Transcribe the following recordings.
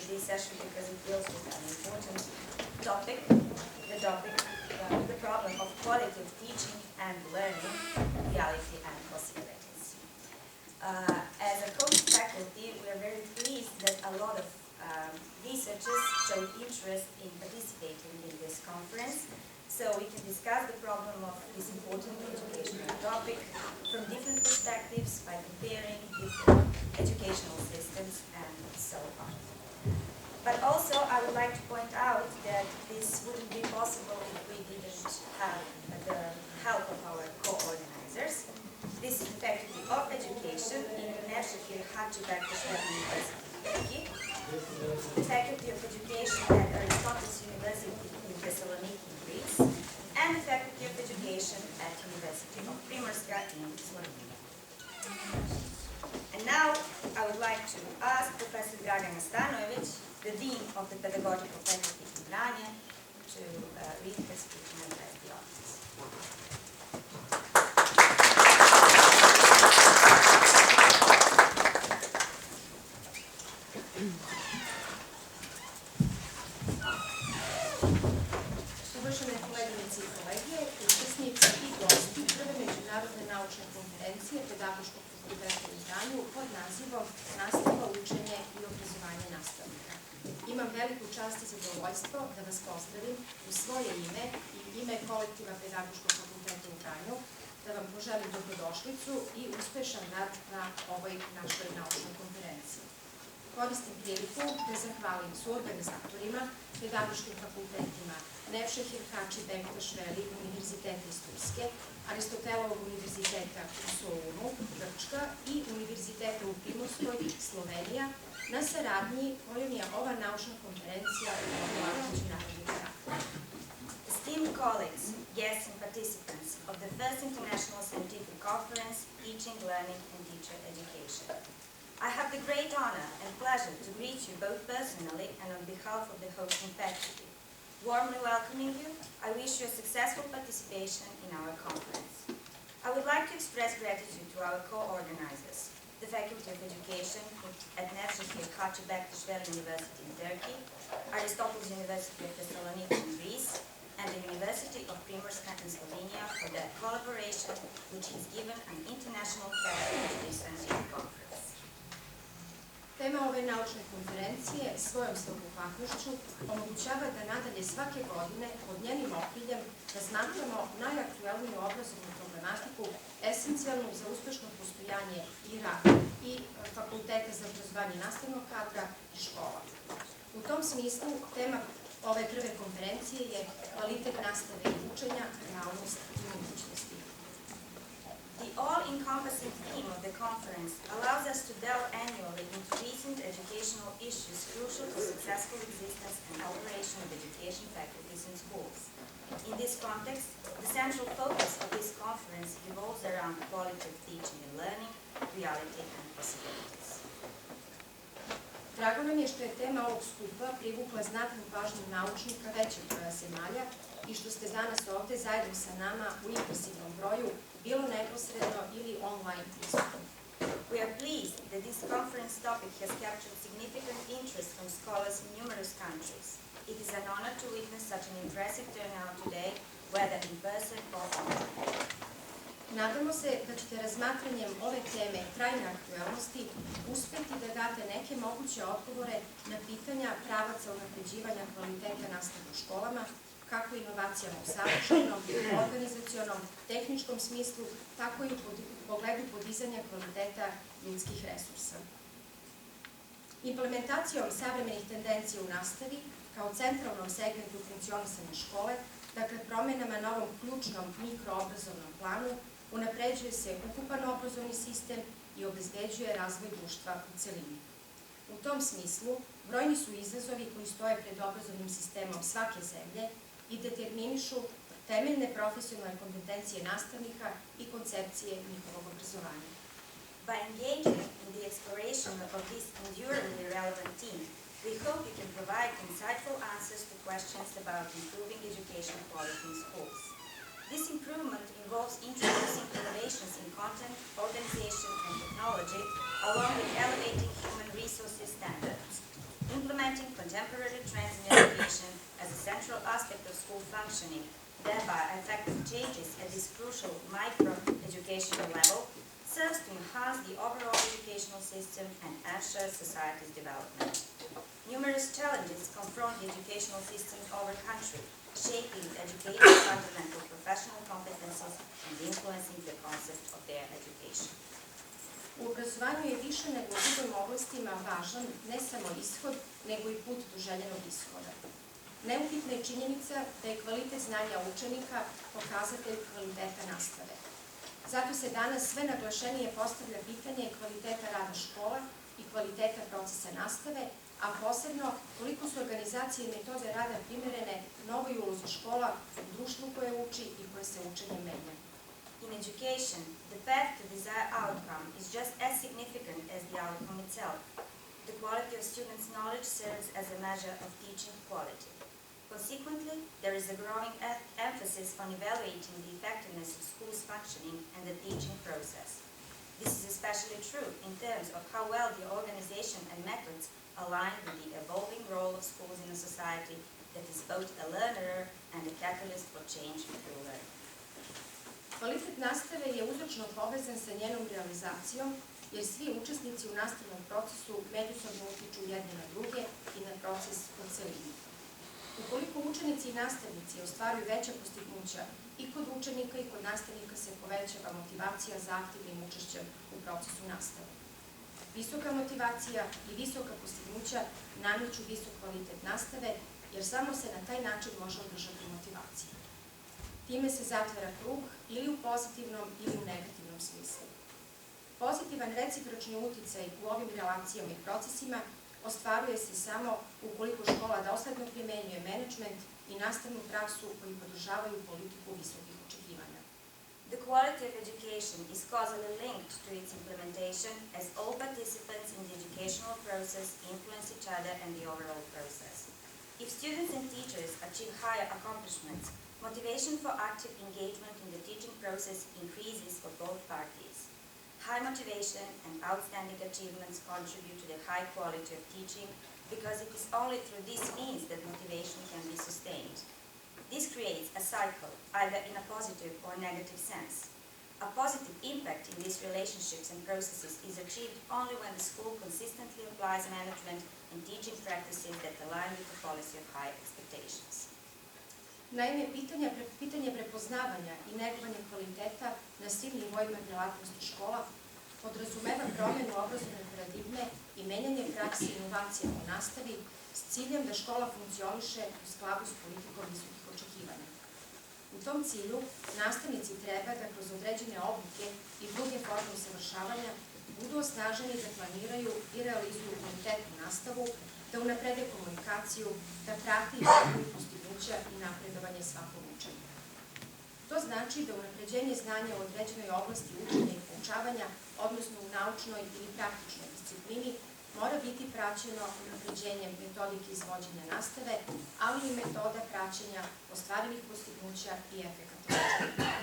today's session because it deals with an important topic, the problem of qualitative teaching and learning, reality and possibilities. As a course faculty, we are very pleased that a lot of researchers showed interest in participating in this conference, so we can discuss the problem of this important educational topic from different perspectives by comparing different educational systems and so on. But also, I would like to point out that this wouldn't be possible if we didn't have the help of our co-organizers. This is the Faculty of Education in Nevşehir Hacıbektaş University, the Faculty of Education at Aristoteles University in Thessaloniki, Greece, and the Faculty of Education at University of Primorska in Slovenia. And now I would like to ask Professor Dragana Stanojević, the Dean of the Pedagogical Faculty in Vranje, to read her speech and address the audience. Uvažene koleginice i kolege, učesnici i gosti prve međunarodne naučne konferencije Pedagoškog fakulteta u Vranju pod nazivom Nastava, učenje i obrazovanje nastavnika. Imam veliku čast i zadovoljstvo da vas pozdravim u svoje ime i ime kolektiva Pedagoškog fakulteta u Vranju, da vam poželim dobrodošlicu i uspešan rad na ovoj našoj naučnoj konferenciji. Koristim priliku da zahvalim suorganizatorima, pedagoškim fakultetima Nevšehir Hacıbektaş Univerziteta iz Turske, Aristotelovog univerziteta u Solunu, Grčka i Univerziteta u Primorskoj, Slovenija, na saradnji kojom je ova naučna konferencija dobila međunarodni karakter. Esteemed colleagues, guests and participants of the first International Scientific Conference, Teaching, Learning and Teacher Education. I have the great honor and pleasure to greet you both personally and on behalf of the hosting faculty. Warmly welcoming you, I wish you a successful participation in our conference. I would like to express gratitude to our co-organizers, the Faculty of Education at Nevşehir Hacıbektaş University in Turkey, Aristoteles University of Thessaloniki in Greece, and the University of Primorska in Slovenia for their collaboration, which has given an international character to this scientific conference. Tema ove naučne konferencije svojom sveobuhvatnošću omogućava da nadalje svake godine pod njenim okriljem razmatramo najaktuelniju obrazovnu problematiku esencijalnu za uspešno postojanje i rad i fakulteta za obrazovanje nastavnog kadra i škola. U tom smislu tema ove prve konferencije je kvalitet nastave i učenja, realnost i mogućnosti. The all-encompassing theme of the conference allows us to delve annually into recent educational issues crucial to successful existence and operation of education faculties and schools. In this context, the central focus of this conference revolves around quality of teaching and learning, reality and possibilities. Drago nam je što je tema ovog skupa privukla znatnu pažnju naučnika većeg broja zemalja i što ste danas ovde zajedno sa nama u impresivnom broju, bilo neposredno ili online prisutni. We are pleased that this conference topic has captured significant interest from scholars in numerous countries. It is an honor to witness such an impressive turnout today, whether in person or online. Nadamo se da ćete razmatranjem ove teme trajne aktuelnosti uspeti da date neke moguće odgovore na pitanja pravaca unapređivanja kvaliteta nastave u školama, kako inovacijama u sadržajnom, organizacionom, tehničkom smislu, tako i u pogledu podizanja kvaliteta ljudskih resursa. Implementacijom savremenih tendencija u nastavi, kao centralnom segmentu funkcionisanja škole, dakle promenama na ovom ključnom mikroobrazovnom planu, unapređuje se ukupan obrazovni sistem i obezbeđuje razvoj društva u celini. U tom smislu, brojni su izazovi koji stoje pred obrazovnim sistemom svake zemlje i determinišu temeljne profesionalne kompetencije nastavnika i koncepcije njihovog obrazovanja. By engaging in the exploration of this enduringly relevant theme, we hope you can provide insightful answers to questions about improving education quality in schools. This improvement involves introducing innovations in content, organization, and technology, along with elevating human resources standards, implementing contemporary trends in education as a central aspect of school functioning, thereby affecting changes at this crucial micro-educational level, serves to enhance the overall educational system and ensure society's development. Numerous challenges confront the educational systems of our country, shaping educators' fundamental professional competencies and influencing the concept of their education. U obrazovanju je više nego u drugim oblastima važan ne samo ishod, nego i put do željenog ishoda. Neupitna je činjenica da je kvalitet znanja učenika pokazatelj kvaliteta nastave. Zato se danas sve naglašenije postavlja pitanje kvaliteta rada škola i kvaliteta procesa nastave, a posebno koliko su organizacije i metode rada primerene novoj ulozi škola u društvu koje uči i koje se učenjem menja. In education, the path to desired outcome is just as significant as the outcome itself. The quality of students' knowledge serves as a measure of teaching quality. Consequently, there is a growing emphasis on evaluating the effectiveness of schools' functioning and the teaching process. This is especially true in terms of how well the organization and methods align with the evolving role of schools in a society that is both a learner and a catalyst for change through learning. Kvalitet nastave je uzročno povezan sa njenom realizacijom, jer svi učesnici u nastavnom procesu međusobno utiču jedni na druge i na proces u celini. Ukoliko učenici i nastavnici ostvaruju veća postignuća i kod učenika i kod nastavnika se povećava motivacija za aktivnim učešćem u procesu nastave. Visoka motivacija i visoka postignuća nameću visok kvalitet nastave, jer samo se na taj način može održati motivacija. Time se zatvara krug ili u pozitivnom ili u negativnom smislu. Pozitivan recipročni uticaj u ovim relacijama i procesima ostvaruje se samo ukoliko škola dosledno primenjuje menadžment i nastavnu praksu koji podržavaju politiku visokih očekivanja. The quality of education is causally linked to its implementation, as all participants in the educational process influence each other and the overall process. If students and teachers achieve higher accomplishments, motivation for active engagement in the teaching process increases for both parties. High motivation and outstanding achievements contribute to the high quality of teaching because it is only through these means that motivation can be sustained. This creates a cycle, either in a positive or negative sense. A positive impact in these relationships and processes is achieved only when the school consistently applies management and teaching practices that align with the policy of high expectations. Naime, pitanje prepoznavanja i negovanja kvaliteta na svim nivoima delatnosti škola podrazumeva promjenu obrazovne paradigme i menjanje prakse i inovacija u nastavi s ciljem da škola funkcioniše u skladu s politikom visokih očekivanja. U tom cilju, nastavnici treba da kroz određene obuke i druge forme usavršavanja budu osnaženi da planiraju i realizuju kvalitetnu nastavu, da unaprede komunikaciju, da prate i pravilju postignuća i napredovanje svakog učenika. To znači da unapređenje znanja u određenoj oblasti učenja i poučavanja, odnosno u naučnoj ili praktičnoj disciplini, mora biti praćeno unapređenjem metodike izvođenja nastave, ali i metoda praćenja ostvarenih postignuća i efekata učenja.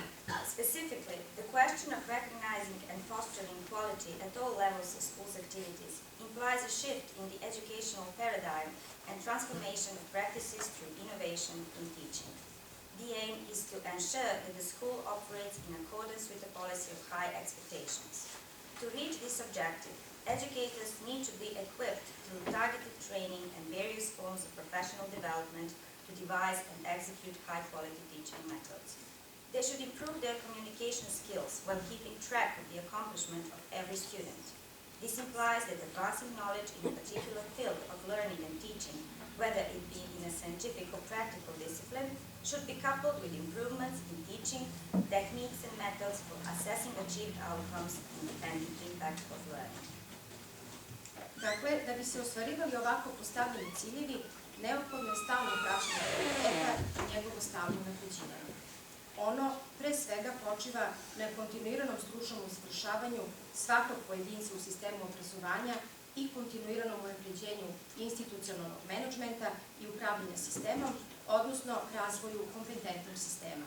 Specifically, the question of recognizing and fostering quality at all levels of schools' activities implies a shift in the educational paradigm and transformation of practices through innovation in teaching. The aim is to ensure that the school operates in accordance with the policy of high expectations. To reach this objective, educators need to be equipped through targeted training and various forms of professional development to devise and execute high-quality teaching methods. They should improve their communication skills while keeping track of the accomplishment of every student. This implies that advancing knowledge in a particular field of learning and teaching, whether it be in a scientific or practical discipline, should be coupled with improvements in teaching techniques and methods for assessing achieved outcomes and the impact of learning. Dakle, da bi se ostvarivali ovako postavljeni ciljevi, neophodno je stalno praćenje kvaliteta i njegovo stalno unapređivanje. Ono, pre svega, počiva na kontinuiranom stručnom usavršavanju svakog pojedinca u sistemu obrazovanja i kontinuiranom unapređenju institucionalnog menadžmenta i upravljanja sistemom, odnosno razvoju kompetentnog sistema.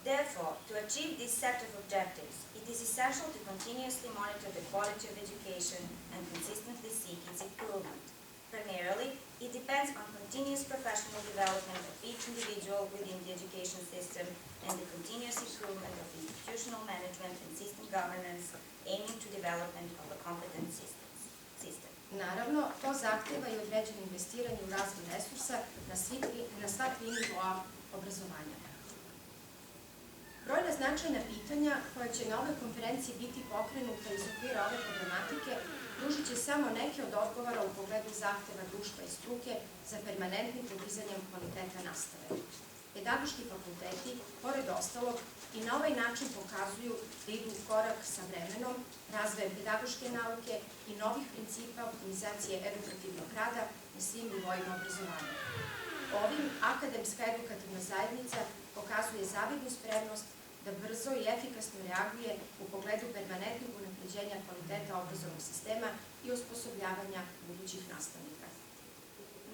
Therefore, to achieve this set of objectives, it is essential to continuously monitor the quality of education and consistently seek its improvement. Primarily, it depends on continuous professional development of each individual within the education system, and the continuous improvement of institutional management and system governance, aiming to development of a competent system. Naravno, to zahteva i određeno investiranje u razvoj resursa na sva tri nivoa obrazovanja. Brojna značajna pitanja koja će na ovoj konferenciji biti pokrenuta iz okvira ove problematike pružit će samo neke od odgovora u pogledu zahteva društva i struke za permanentnim podizanjem kvaliteta nastave. Pedagoški fakulteti, pored ostalog, i na ovaj način pokazuju da idu u korak sa vremenom, razvojem pedagoške nauke i novih principa optimizacije edukativnog rada na svim nivoima obrazovanja. Ovim akademska edukativna zajednica pokazuje zavidnu spremnost da brzo i efikasno reaguje u pogledu permanentnog unapređenja kvaliteta obrazovnog sistema i osposobljavanja budućih nastavnika.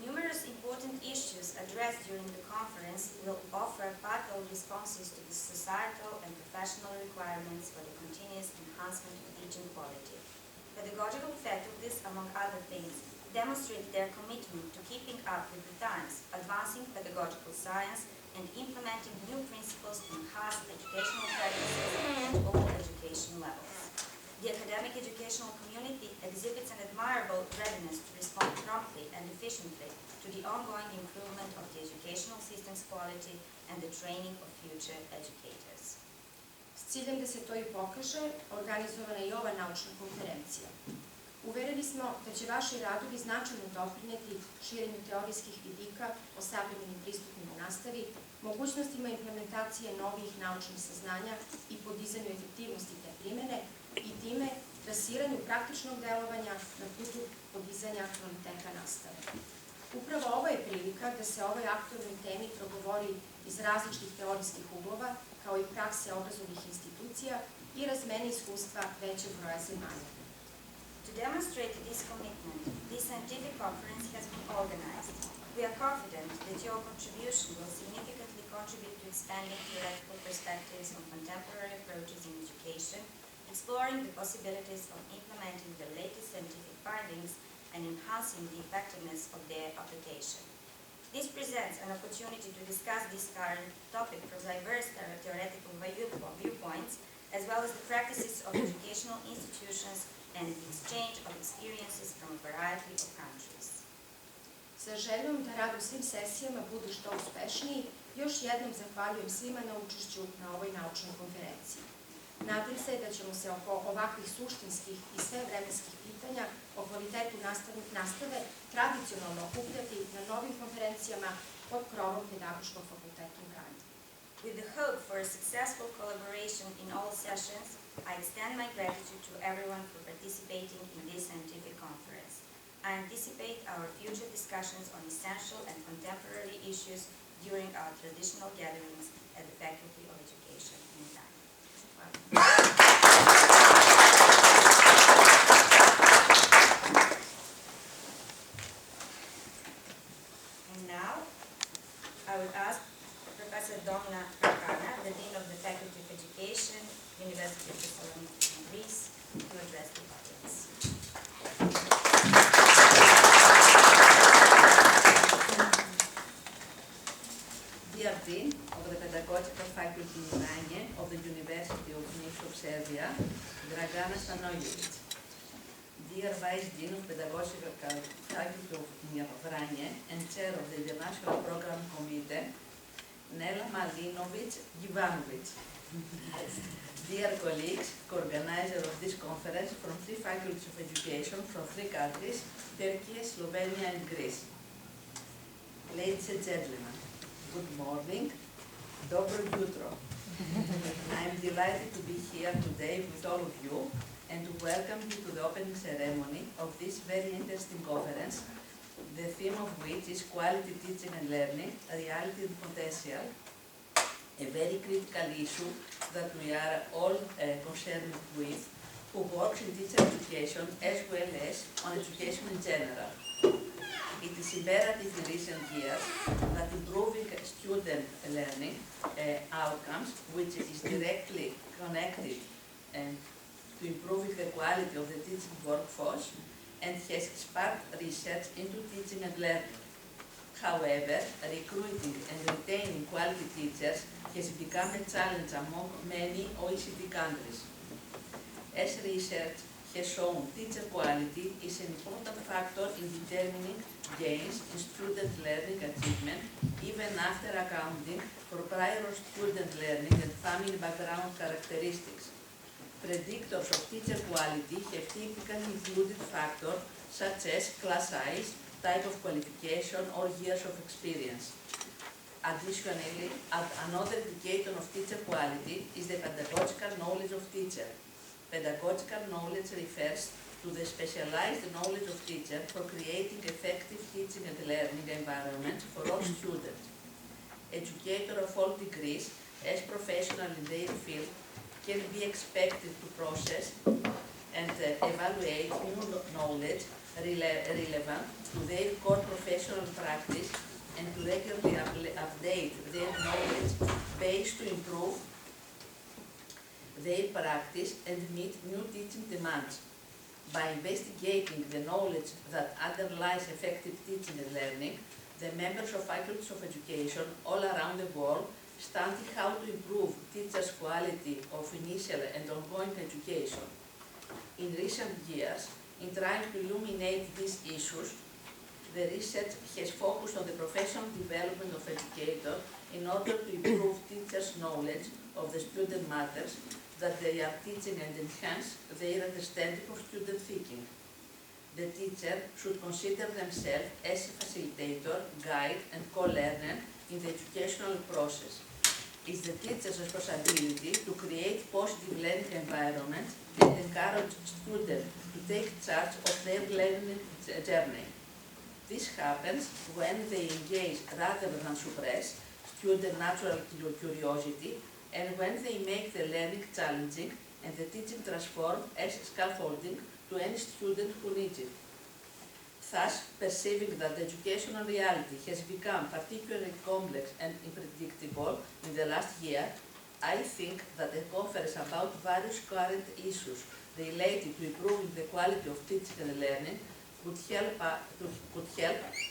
Numerous important issues addressed during the conference will offer vital responses to the societal and professional requirements for the continuous enhancement of teaching quality. Pedagogical faculties, among other things, demonstrate their commitment to keeping up with the times, advancing pedagogical science, and implementing new principles to enhance educational practices at all education levels. The academic educational community exhibits an admirable readiness to respond promptly and efficiently to the ongoing improvement of the educational system's quality and the training of future educators. S ciljem da se to i pokaže, organizovana je i ova naučna konferencija. Uvereni smo da će vaši radovi značajno doprineti širenju teorijskih vidika o savremenim pristupima u nastavi, mogućnostima implementacije novih naučnih saznanja i podizanju efektivnosti te primene i time trasiranju praktičnog delovanja na putu podizanja kvaliteta nastave. Upravo ovo je prilika da se o ovoj aktualnoj temi progovori iz različitih teorijskih uglova, kao i prakse obrazovnih institucija i razmene iskustva većeg broja zemalja. To demonstrate this commitment, this scientific conference has been organized. We are confident that your contribution will significantly contribute to expanding theoretical perspectives on contemporary approaches in education, exploring the possibilities of implementing the latest scientific findings and enhancing the effectiveness of their application. This presents an opportunity to discuss this current topic from diverse theoretical viewpoints, as well as the practices of educational institutions and the exchange of experiences from a variety of countries. Sa željom da rad u svim sesijama bude što uspešniji, još jednom zahvaljujem svima na učešću na ovoj naučnoj konferenciji. Nadam se da ćemo se oko ovakvih suštinskih i svevremenskih pitanja o kvalitetu nastave tradicionalno okupljati na novim konferencijama pod krovom Pedagoškog fakulteta u Vranju. With the hope for a successful collaboration in all sessions, I extend my gratitude to everyone for participating in this scientific conference. I anticipate our future discussions on essential and contemporary issues during our traditional gatherings at the Faculty of Education in Vranje. And now, I would ask Professor Domna Dragana, the Dean of the Faculty of Education, University of Thessaloniki in Greece, to address the audience. Dear Dean of the Pedagogical Faculty in Vranje of the University of Niš of Serbia, Dragana Stanojevic. Dear Vice Dean of Pedagogical Faculty of Vranje and Chair of the International Program Committee, Nela Malinovic Givanovic. Dear colleagues, co-organizer of this conference from 3 faculties of education from 3 countries, Turkey, Slovenia and Greece. Ladies and gentlemen, good morning, Dobro jutro. I am delighted to be here today with all of you and to welcome you to the opening ceremony of this very interesting conference, the theme of which is quality teaching and learning, reality and potential, a very critical issue that we are all concerned with, who works in teacher education as well as on education in general. It is imperative in recent years that improving student learning outcomes, which is directly connected to improving the quality of the teaching workforce, and has sparked research into teaching and learning. However, recruiting and retaining quality teachers has become a challenge among many OECD countries. As research has shown, teacher quality is an important factor in determining gains in student learning achievement, even after accounting for prior student learning and family background characteristics. Predictors of teacher quality have typically included factors such as class size, type of qualification, or years of experience. Additionally, another indicator of teacher quality is the pedagogical knowledge of teacher. Pedagogical knowledge refers to the specialized knowledge of teacher for creating effective teaching and learning environments for all students. Educators of all degrees, as professionals in their field, can be expected to process and evaluate new knowledge relevant to their core professional practice and to regularly update their knowledge base to improve their practice and meet new teaching demands. By investigating the knowledge that underlies effective teaching and learning, the members of faculties of education all around the world study how to improve teachers' quality of initial and ongoing education. In recent years, in trying to illuminate these issues, the research has focused on the professional development of educators in order to improve teachers' knowledge of the student matters that they are teaching and enhance their understanding of student thinking. The teacher should consider themselves as a facilitator, guide, and co-learner in the educational process. It's the teacher's responsibility to create positive learning environments and encourage students to take charge of their learning journey. This happens when they engage rather than suppress student natural curiosity, and when they make the learning challenging and the teaching transformed as scaffolding to any student who needs it. Thus, perceiving that the educational reality has become particularly complex and unpredictable in the last year, I think that a conference about various current issues related to improving the quality of teaching and learning could help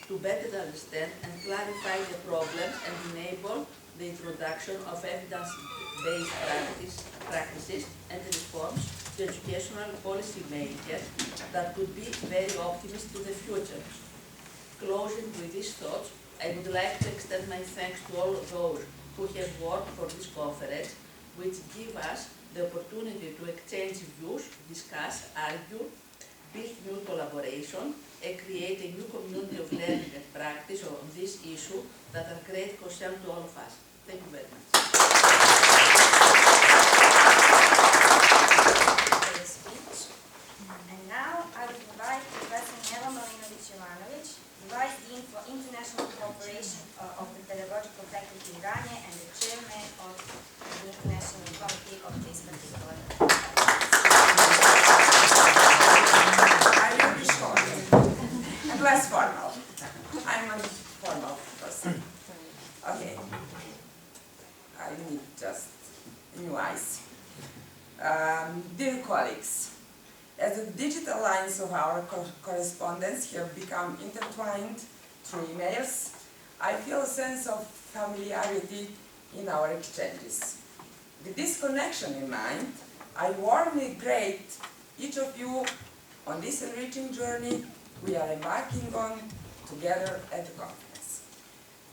to better understand and clarify the problems and enable the introduction of evidence-based practices and reforms to educational policy makers that could be very optimistic to the future. Closing with these thoughts, I would like to extend my thanks to all those who have worked for this conference, which give us the opportunity to exchange views, discuss, argue, build new collaboration, and create a new community of learning and practice on this issue that are great concern to all of us. Thank you very much. For the speech. And now I would invite Professor Nela Malinovic-Jovanovic, Vice Dean for International Cooperation of the Pedagogical Faculty in Ranje and the Chairman of the International Committee of this particular. I will be short and less formal. I'm a formal person. Okay. I need just new eyes. Dear colleagues, as the digital lines of our correspondence have become intertwined through emails, I feel a sense of familiarity in our exchanges. With this connection in mind, I warmly greet each of you on this enriching journey we are embarking on together at the conference.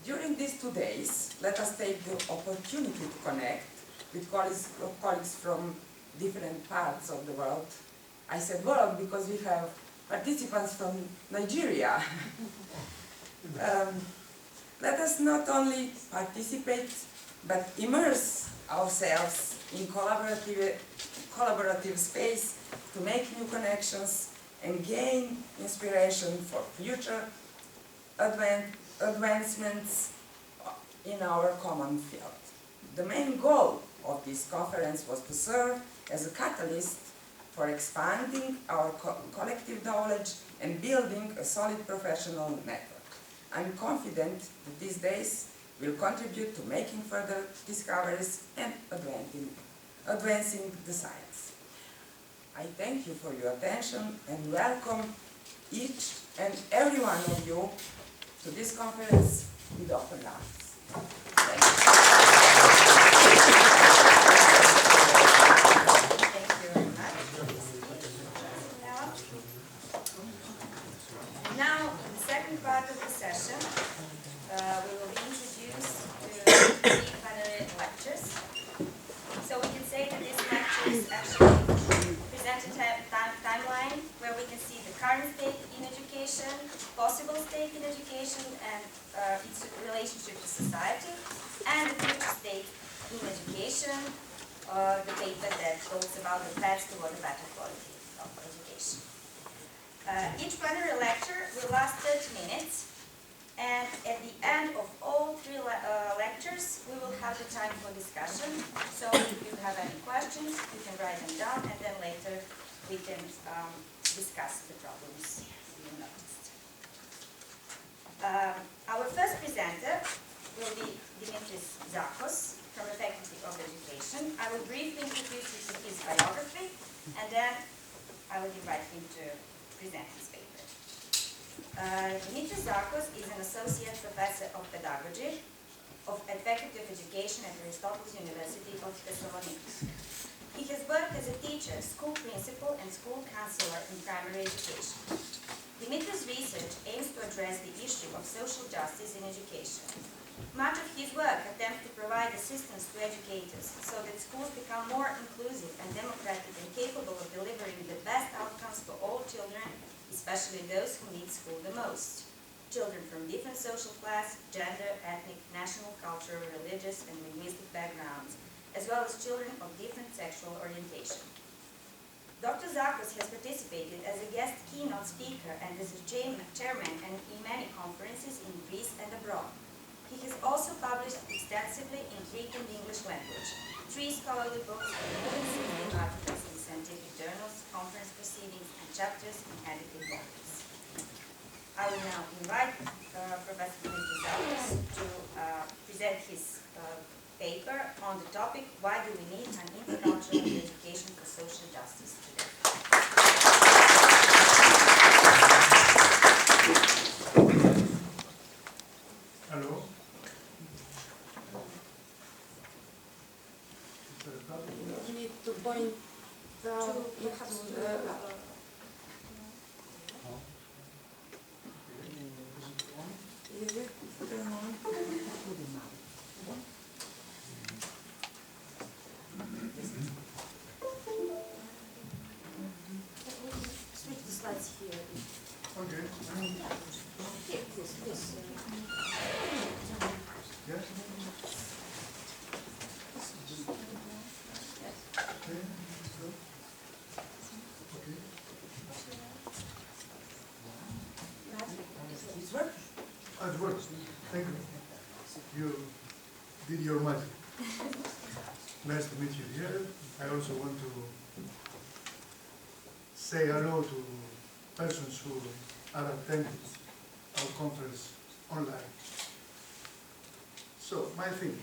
During these 2 days, let us take the opportunity to connect with colleagues from different parts of the world. I said world because we have participants from Nigeria. Let us not only participate, but immerse ourselves in collaborative space to make new connections and gain inspiration for future advancements in our common field. The main goal of this conference was to serve as a catalyst for expanding our collective knowledge and building a solid professional network. I'm confident that these days will contribute to making further discoveries and advancing the science. I thank you for your attention and welcome each and every one of you to this conference with open arms. Thank you very much. Now, in the second part of the session, we will be introduced to 3 plenary lectures. So we can say that this lecture is actually present a timeline where we can see the current state in education, possible state in education, and its relationship to society, and the future state in education, the paper that talks about the paths toward a better quality of education. Each plenary lecture will last 30 minutes, and at the end of all 3 lectures, we will have the time for discussion. So if you have any questions, you can write them down, and then later we can discuss the problems you noticed. Our first presenter will be Dimitris Zakos from the Faculty of Education. I will briefly introduce you to his biography, and then I will invite him to present his paper. Dimitris Zakos is an associate professor of pedagogy at Faculty of Education at Aristoteles University of Thessaloniki. He has worked as a teacher, school principal, and school counselor in primary education. Dimitris' research aims to address the issue of social justice in education. Much of his work attempts to provide assistance to educators so that schools become more inclusive and democratic and capable of delivering the best outcomes for all children, especially those who need school the most. Children from different social class, gender, ethnic, national, cultural, religious, and linguistic backgrounds, as well as children of different sexual orientation. Dr. Zakos has participated as a guest keynote speaker and as a chairman in many conferences in Greece and abroad. He has also published extensively in Greek and English language, 3 scholarly books, and more than 16 articles in scientific journals, conference proceedings, and chapters in edited volumes. I will now invite Professor Dimitris Zakos to present his paper on the topic, why do we need an intercultural education for social justice today? Hello. You need to point down switch the slides here. Okay. Here, please. Yes. Okay. So. Okay. It works. Thank you. You did your magic. Nice to meet you here. I also want to say hello to persons who are attending our conference online. So, my theme.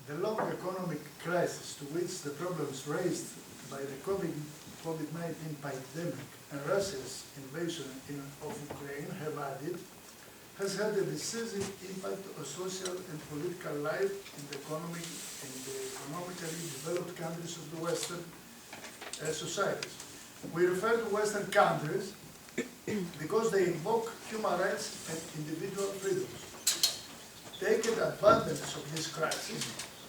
The long economic crisis to which the problems raised by the COVID-19 pandemic and Russia's invasion of Ukraine have added has had a decisive impact on social and political life in the economically developed countries of the Western societies. We refer to Western countries because they invoke human rights and individual freedoms. Taking advantage of this crisis,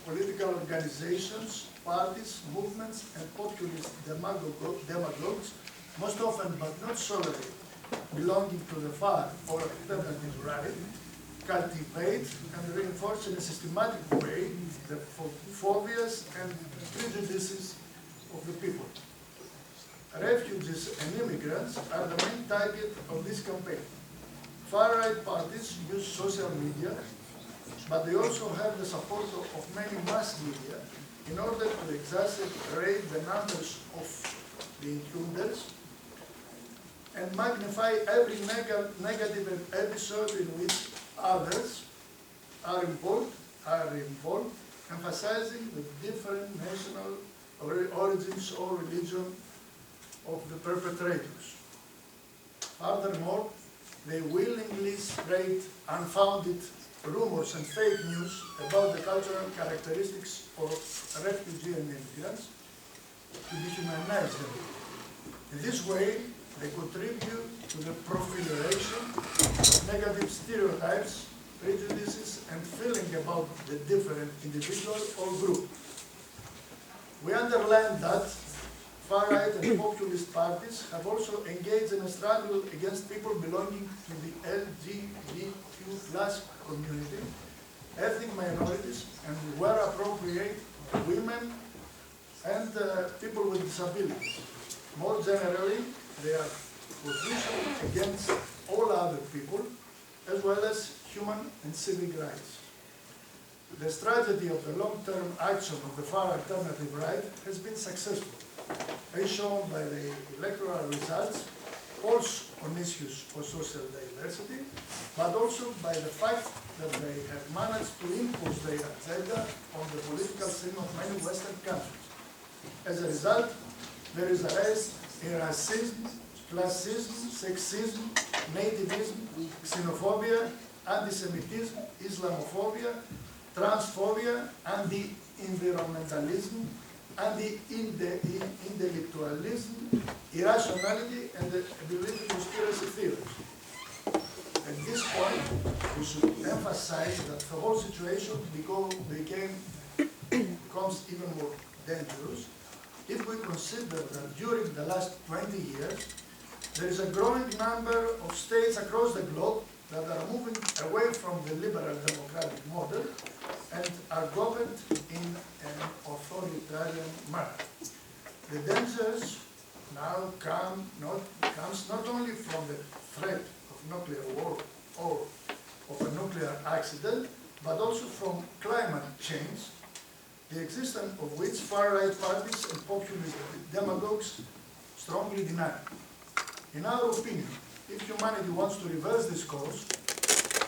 political organizations, parties, movements, and populist demagogues, most often but not solely belonging to the far or alternative right, cultivate and reinforce in a systematic way the phobias and prejudices of the people. Refugees and immigrants are the main target of this campaign. Far-right parties use social media, but they also have the support of many mass media in order to exacerbate the numbers of the intruders and magnify every negative episode in which others are involved, emphasizing the different national origins or religion of the perpetrators. Furthermore, they willingly spread unfounded rumors and fake news about the cultural characteristics of refugees and immigrants to dehumanize them. In this way, they contribute to the proliferation of negative stereotypes, prejudices, and feeling about the different individual or group. We underline that far-right and populist parties have also engaged in a struggle against people belonging to the LGBTQ+ community, ethnic minorities, and where appropriate, women and people with disabilities. More generally, they are positioned against all other people, as well as human and civic rights. The strategy of the long-term action of the far alternative right has been successful, as shown by the electoral results, also on issues of social diversity, but also by the fact that they have managed to impose their agenda on the political scene of many Western countries. As a result, there is a rise in racism, classism, sexism, nativism, xenophobia, anti-Semitism, Islamophobia, transphobia, anti-environmentalism, anti-intellectualism, irrationality, and the belief in conspiracy theories. At this point, we should emphasize that the whole situation becomes even more dangerous if we consider that during the last 20 years, there is a growing number of states across the globe that are moving away from the liberal democratic model and are governed in an authoritarian manner. The dangers now comes not only from the threat of nuclear war or of a nuclear accident, but also from climate change, the existence of which far-right parties and populist demagogues strongly deny. In our opinion, if humanity wants to reverse this course,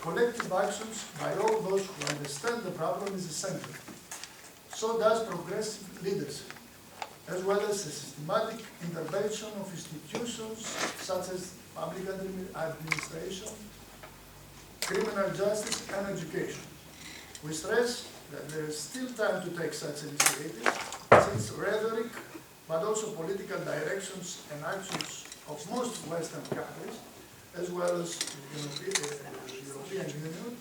collective actions by all those who understand the problem is essential. So does progressive leadership, as well as a systematic intervention of institutions such as public administration, criminal justice, and education. We stress that there is still time to take such initiatives, since rhetoric, but also political directions and actions of most Western countries, as well as the European Union,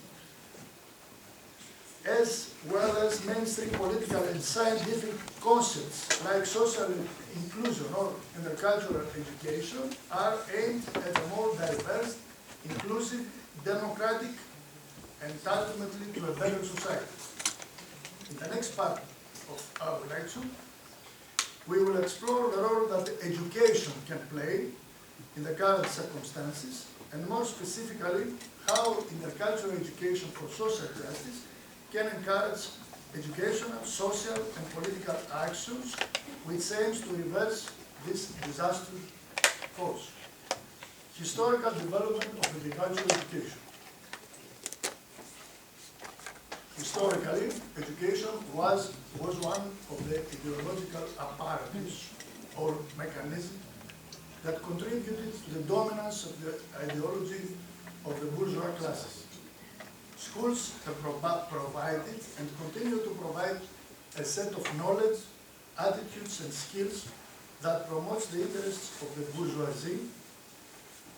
as well as mainstream political and scientific concepts like social inclusion or intercultural education, are aimed at a more diverse, inclusive, democratic, and ultimately to a better society. In the next part of our lecture, we will explore the role that education can play in the current circumstances, and more specifically, how intercultural education for social justice can encourage educational, social, and political actions which aims to reverse this disastrous course. Historical development of intercultural education. Historically, education was one of the ideological apparatus or mechanism that contributed to the dominance of the ideology of the bourgeois classes. Schools have provided and continue to provide a set of knowledge, attitudes, and skills that promotes the interests of the bourgeoisie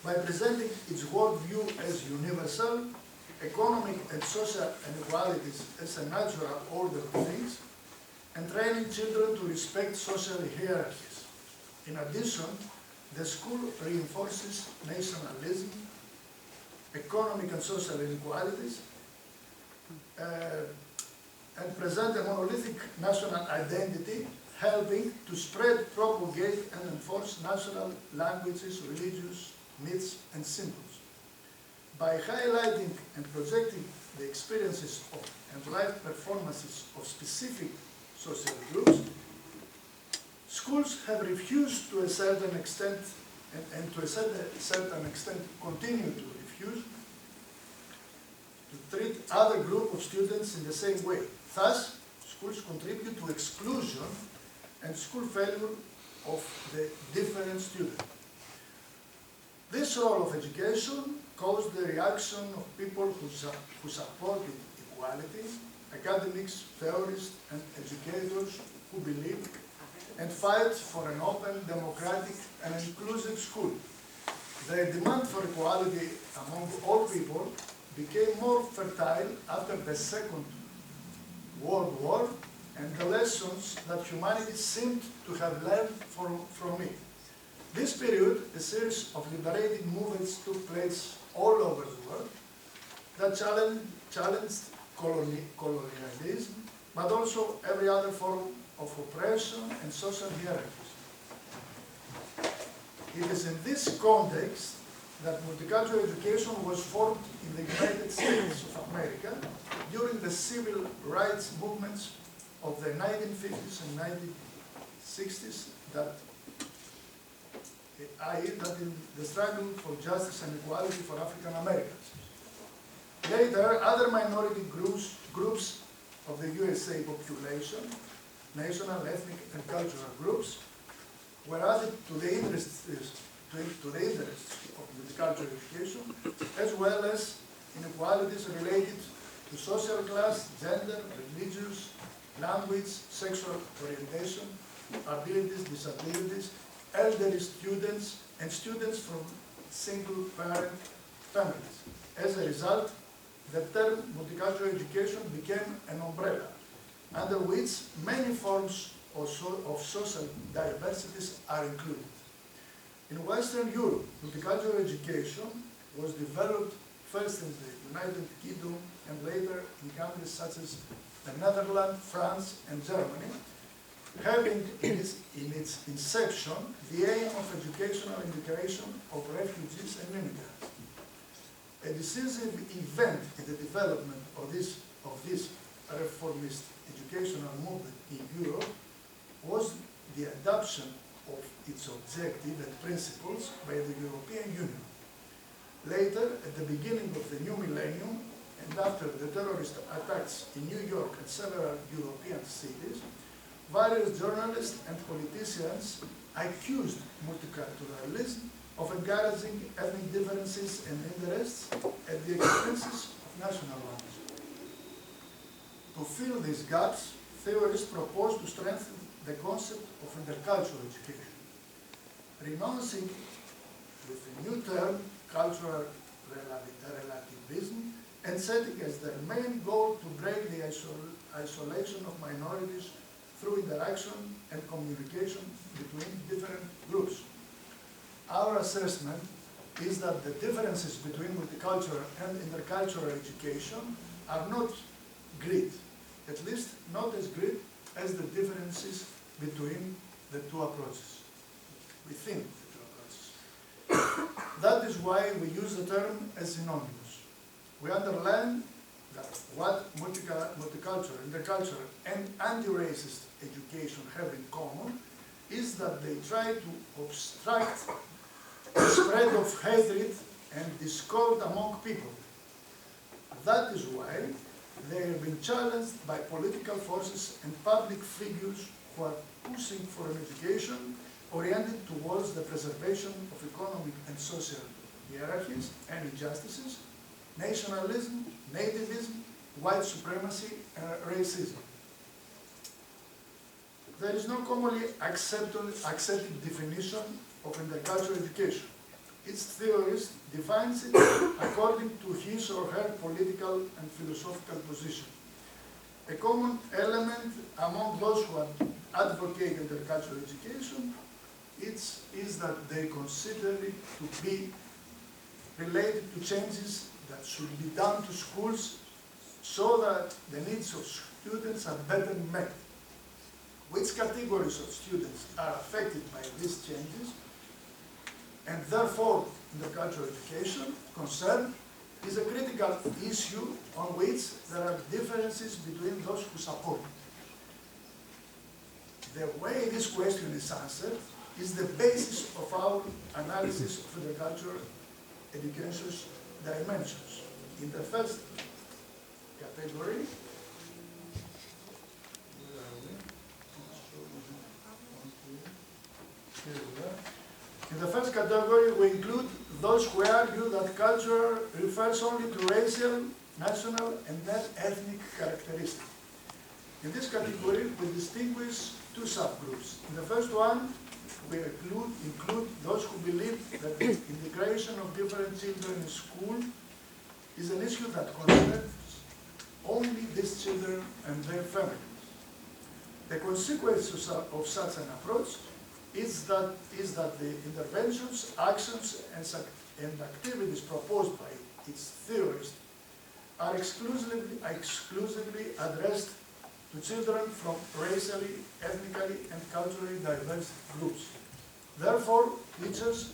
by presenting its worldview as universal, economic and social inequalities as a natural order of things, and training children to respect social hierarchies. In addition, the school reinforces nationalism, economic and social inequalities, and present a monolithic national identity, helping to spread, propagate, and enforce national languages, religious myths, and symbols. By highlighting and projecting the experiences of and life performances of specific social groups, schools have refused to a certain extent, and to a certain extent continue to refuse, to treat other group of students in the same way. Thus, schools contribute to exclusion and school failure of the different student. This role of education caused the reaction of people who supported equality, academics, theorists, and educators who believe and fight for an open, democratic, and inclusive school. The demand for equality among all people became more fertile after the Second World War and the lessons that humanity seemed to have learned from it. This period, a series of liberating movements took place all over the world that challenged colonialism, but also every other form of oppression and social hierarchies. It is in this context that multicultural education was formed in the United States of America during the civil rights movements of the 1950s and 1960s, i.e. that in the struggle for justice and equality for African Americans. Later, other minority groups of the USA population, national, ethnic, and cultural groups, were added to the interests of multicultural education, as well as inequalities related to social class, gender, religious, language, sexual orientation, abilities, disabilities, elderly students, and students from single-parent families. As a result, the term multicultural education became an umbrella under which many forms of social diversities are included. In Western Europe, multicultural education was developed first in the United Kingdom and later in countries such as the Netherlands, France, and Germany, having in its inception the aim of educational integration of refugees and immigrants. A decisive event in the development of this reformist educational movement in Europe was the adoption of its objective and principles by the European Union. Later, at the beginning of the new millennium, and after the terrorist attacks in New York and several European cities, various journalists and politicians accused multiculturalism of encouraging ethnic differences and interests at the expenses of national ones. To fill these gaps, theorists proposed to strengthen the concept of intercultural education, renouncing with a new term, cultural relativism, and setting as their main goal to break the isolation of minorities through interaction and communication between different groups. Our assessment is that the differences between multicultural and intercultural education are not great, at least not as great as the differences between the two approaches, within the two approaches. That is why we use the term as synonymous. We underline that what multicultural, intercultural, and anti-racist education have in common is that they try to obstruct the spread of hatred and discord among people. That is why they have been challenged by political forces and public figures who are pushing for an education oriented towards the preservation of economic and social hierarchies and injustices, nationalism, nativism, white supremacy, and racism. There is no commonly accepted definition of intercultural education. Its theorist defines it according to his or her political and philosophical position. A common element among those who advocate intercultural education is that they consider it to be related to changes that should be done to schools so that the needs of students are better met. Which categories of students are affected by these changes, and therefore intercultural education concern is a critical issue on which there are differences between those who support it. The way this question is answered is the basis of our analysis of intercultural education's dimensions. In the first category, we include those who argue that culture refers only to racial, national, and then ethnic characteristics. In this category, we distinguish two subgroups. In the first one, we include those who believe that the integration of different children in school is an issue that concerns only these children and their families. The consequence of such an approach is that the interventions, actions, and activities proposed by its theorists are exclusively addressed to children from racially, ethnically, and culturally diverse groups. Therefore, teachers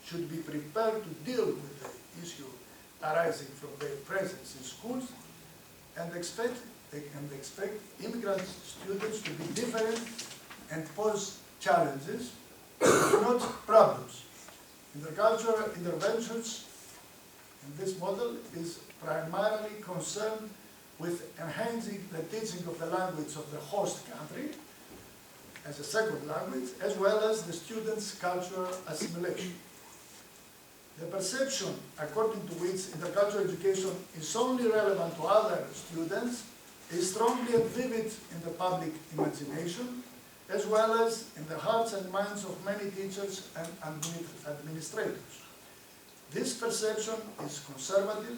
should be prepared to deal with the issue arising from their presence in schools and expect immigrant students to be different and pose challenges, not problems. Intercultural interventions in this model is primarily concerned with enhancing the teaching of the language of the host country as a second language, as well as the students' cultural assimilation. The perception according to which intercultural education is only relevant to other students is strongly and vivid in the public imagination, as well as in the hearts and minds of many teachers and administrators. This perception is conservative,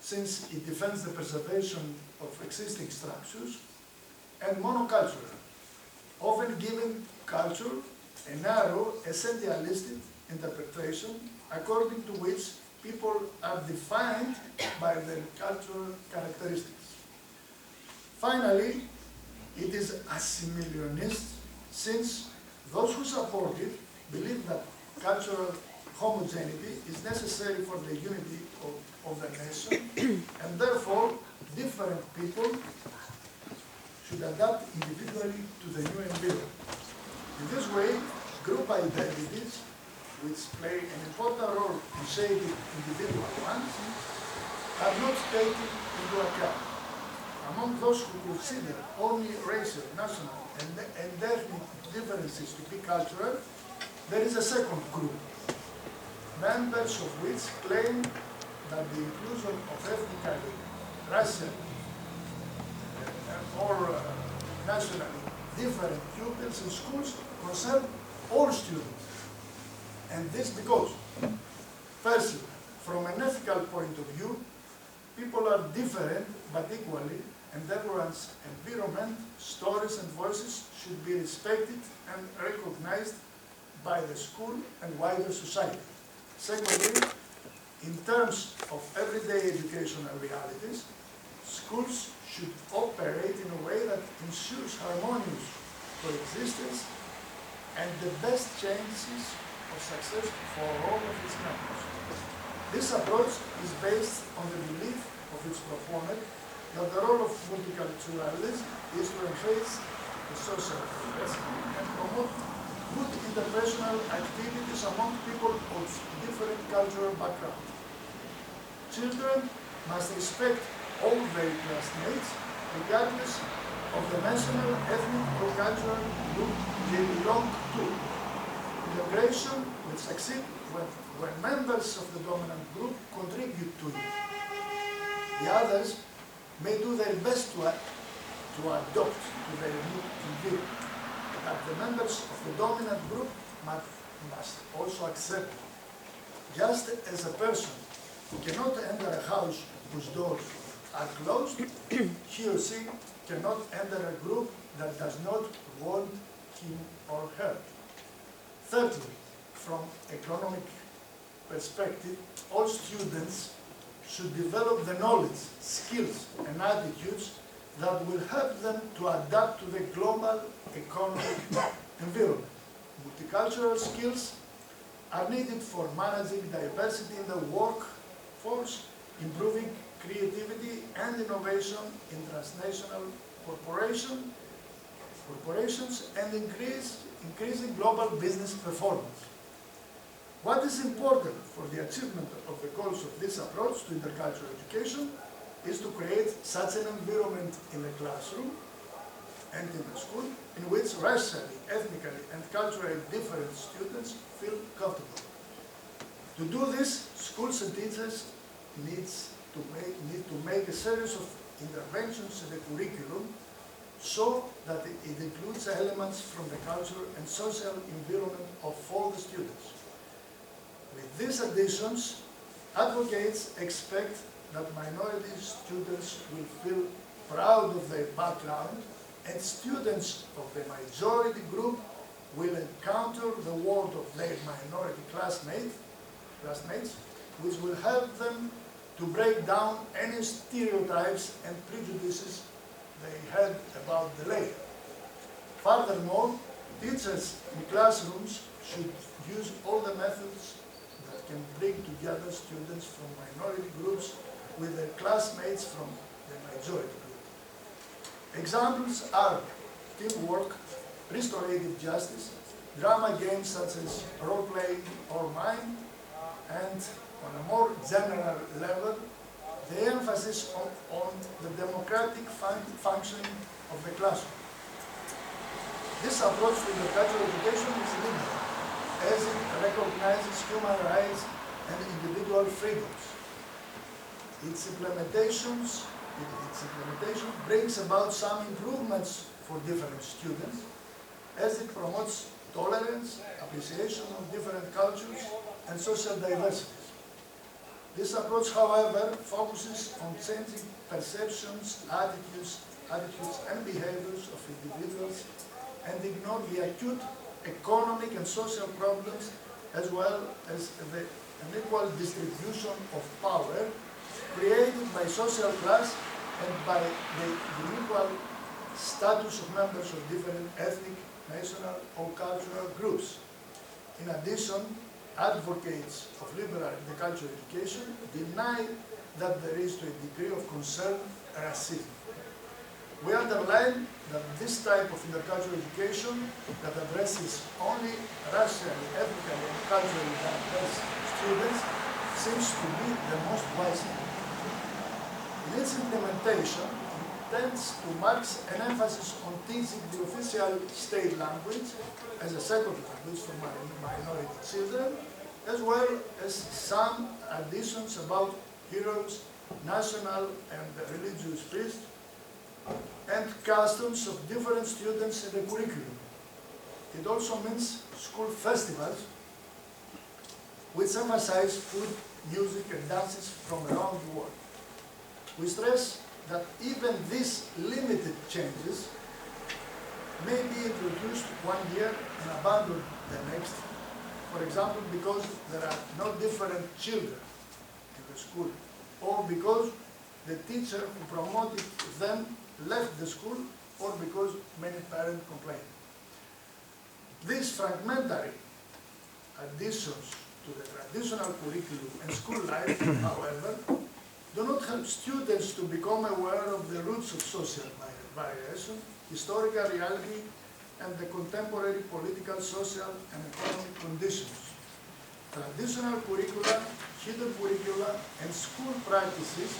since it defends the preservation of existing structures, and monocultural, often giving culture a narrow, essentialistic interpretation according to which people are defined by their cultural characteristics. Finally, it is assimilationist, since those who support it believe that cultural homogeneity is necessary for the unity of the nation, and therefore different people should adapt individually to the new environment. In this way, group identities, which play an important role in shaping individual ones, are not taken into account. Among those who consider only racial, national, and ethnic differences to be cultural, there is a second group, members of which claim that the inclusion of ethnically, racial, or nationally different pupils in schools concern all students. And this because, firstly, from an ethical point of view, people are different but equally, and everyone's environment, stories, and voices should be respected and recognized by the school and wider society. Secondly, in terms of everyday educational realities, schools should operate in a way that ensures harmonious coexistence and the best chances of success for all of its members. This approach is based on the belief of its proponent that the role of multiculturalism is to enhance the social diversity and promote good interpersonal activities among people of different cultural backgrounds. Children must respect all their classmates, regardless of the national, ethnic, or cultural group they belong to. Integration will succeed when members of the dominant group contribute to it. The others may do their best to adopt to their new environment, but the members of the dominant group must also accept it. Just as a person who cannot enter a house whose doors are closed, he or she cannot enter a group that does not want him or her. Thirdly, from economic perspective, all students should develop the knowledge, skills, and attitudes that will help them to adapt to the global economic environment. Multicultural skills are needed for managing diversity in the workforce, improving creativity and innovation in transnational corporations, and increasing global business performance. What is important for the achievement of the goals of this approach to intercultural education is to create such an environment in the classroom and in the school in which racially, ethnically, and culturally different students feel comfortable. To do this, schools and teachers need to make a series of interventions in the curriculum so that it includes elements from the cultural and social environment of all the students. With these additions, advocates expect that minority students will feel proud of their background, and students of the majority group will encounter the world of their minority classmates, which will help them to break down any stereotypes and prejudices they had about the latter. Furthermore, teachers in classrooms should use all the methods that can bring together students from minority groups with their classmates from the majority group. Examples are teamwork, restorative justice, drama games such as role-playing or mime, and on a more general level, the emphasis on the democratic functioning of the classroom. This approach to intercultural education is liberal, as it recognizes human rights and individual freedoms. Its implementation brings about some improvements for different students, as it promotes tolerance, appreciation of different cultures, and social diversities. This approach, however, focuses on changing perceptions, attitudes, and behaviors of individuals and ignore the acute economic and social problems, as well as the unequal distribution of power created by social class and by the unequal status of members of different ethnic, national, or cultural groups. In addition, advocates of liberal intercultural education deny that there is, to a degree of concern, racism. We underline that this type of intercultural education that addresses only racially, ethnically, and culturally diverse students seems to be the most wise. In its implementation, it tends to mark an emphasis on teaching the official state language as a second language for minority children, as well as some additions about heroes, national and religious feasts, and customs of different students in the curriculum. It also means school festivals, which emphasize food, music, and dances from around the world. We stress that even these limited changes may be introduced one year and abandoned the next. For example, because there are no different children in the school, or because the teacher who promoted them left the school, or because many parents complain. These fragmentary additions to the traditional curriculum and school life, however, do not help students to become aware of the roots of social variation, historical reality, and the contemporary political, social, and economic conditions. Traditional curricula, hidden curricula, and school practices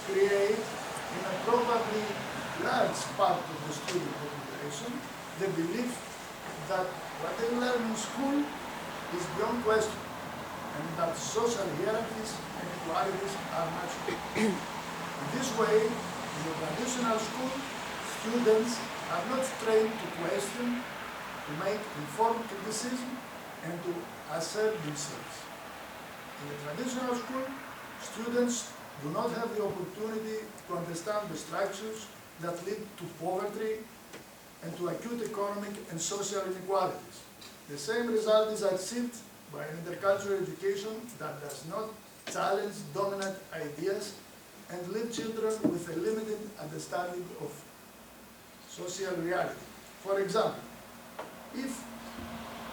create, in a probably large part of the student population, the belief that what they learn in school is beyond question, and that social hierarchies and inequalities are much bigger. In this way, in the traditional school, students are not trained to question, to make informed criticism, and to assert themselves. In the traditional school, students do not have the opportunity to understand the structures that lead to poverty and to acute economic and social inequalities. The same result is achieved by an intercultural education that does not challenge dominant ideas and leave children with a limited understanding of social reality. For example, if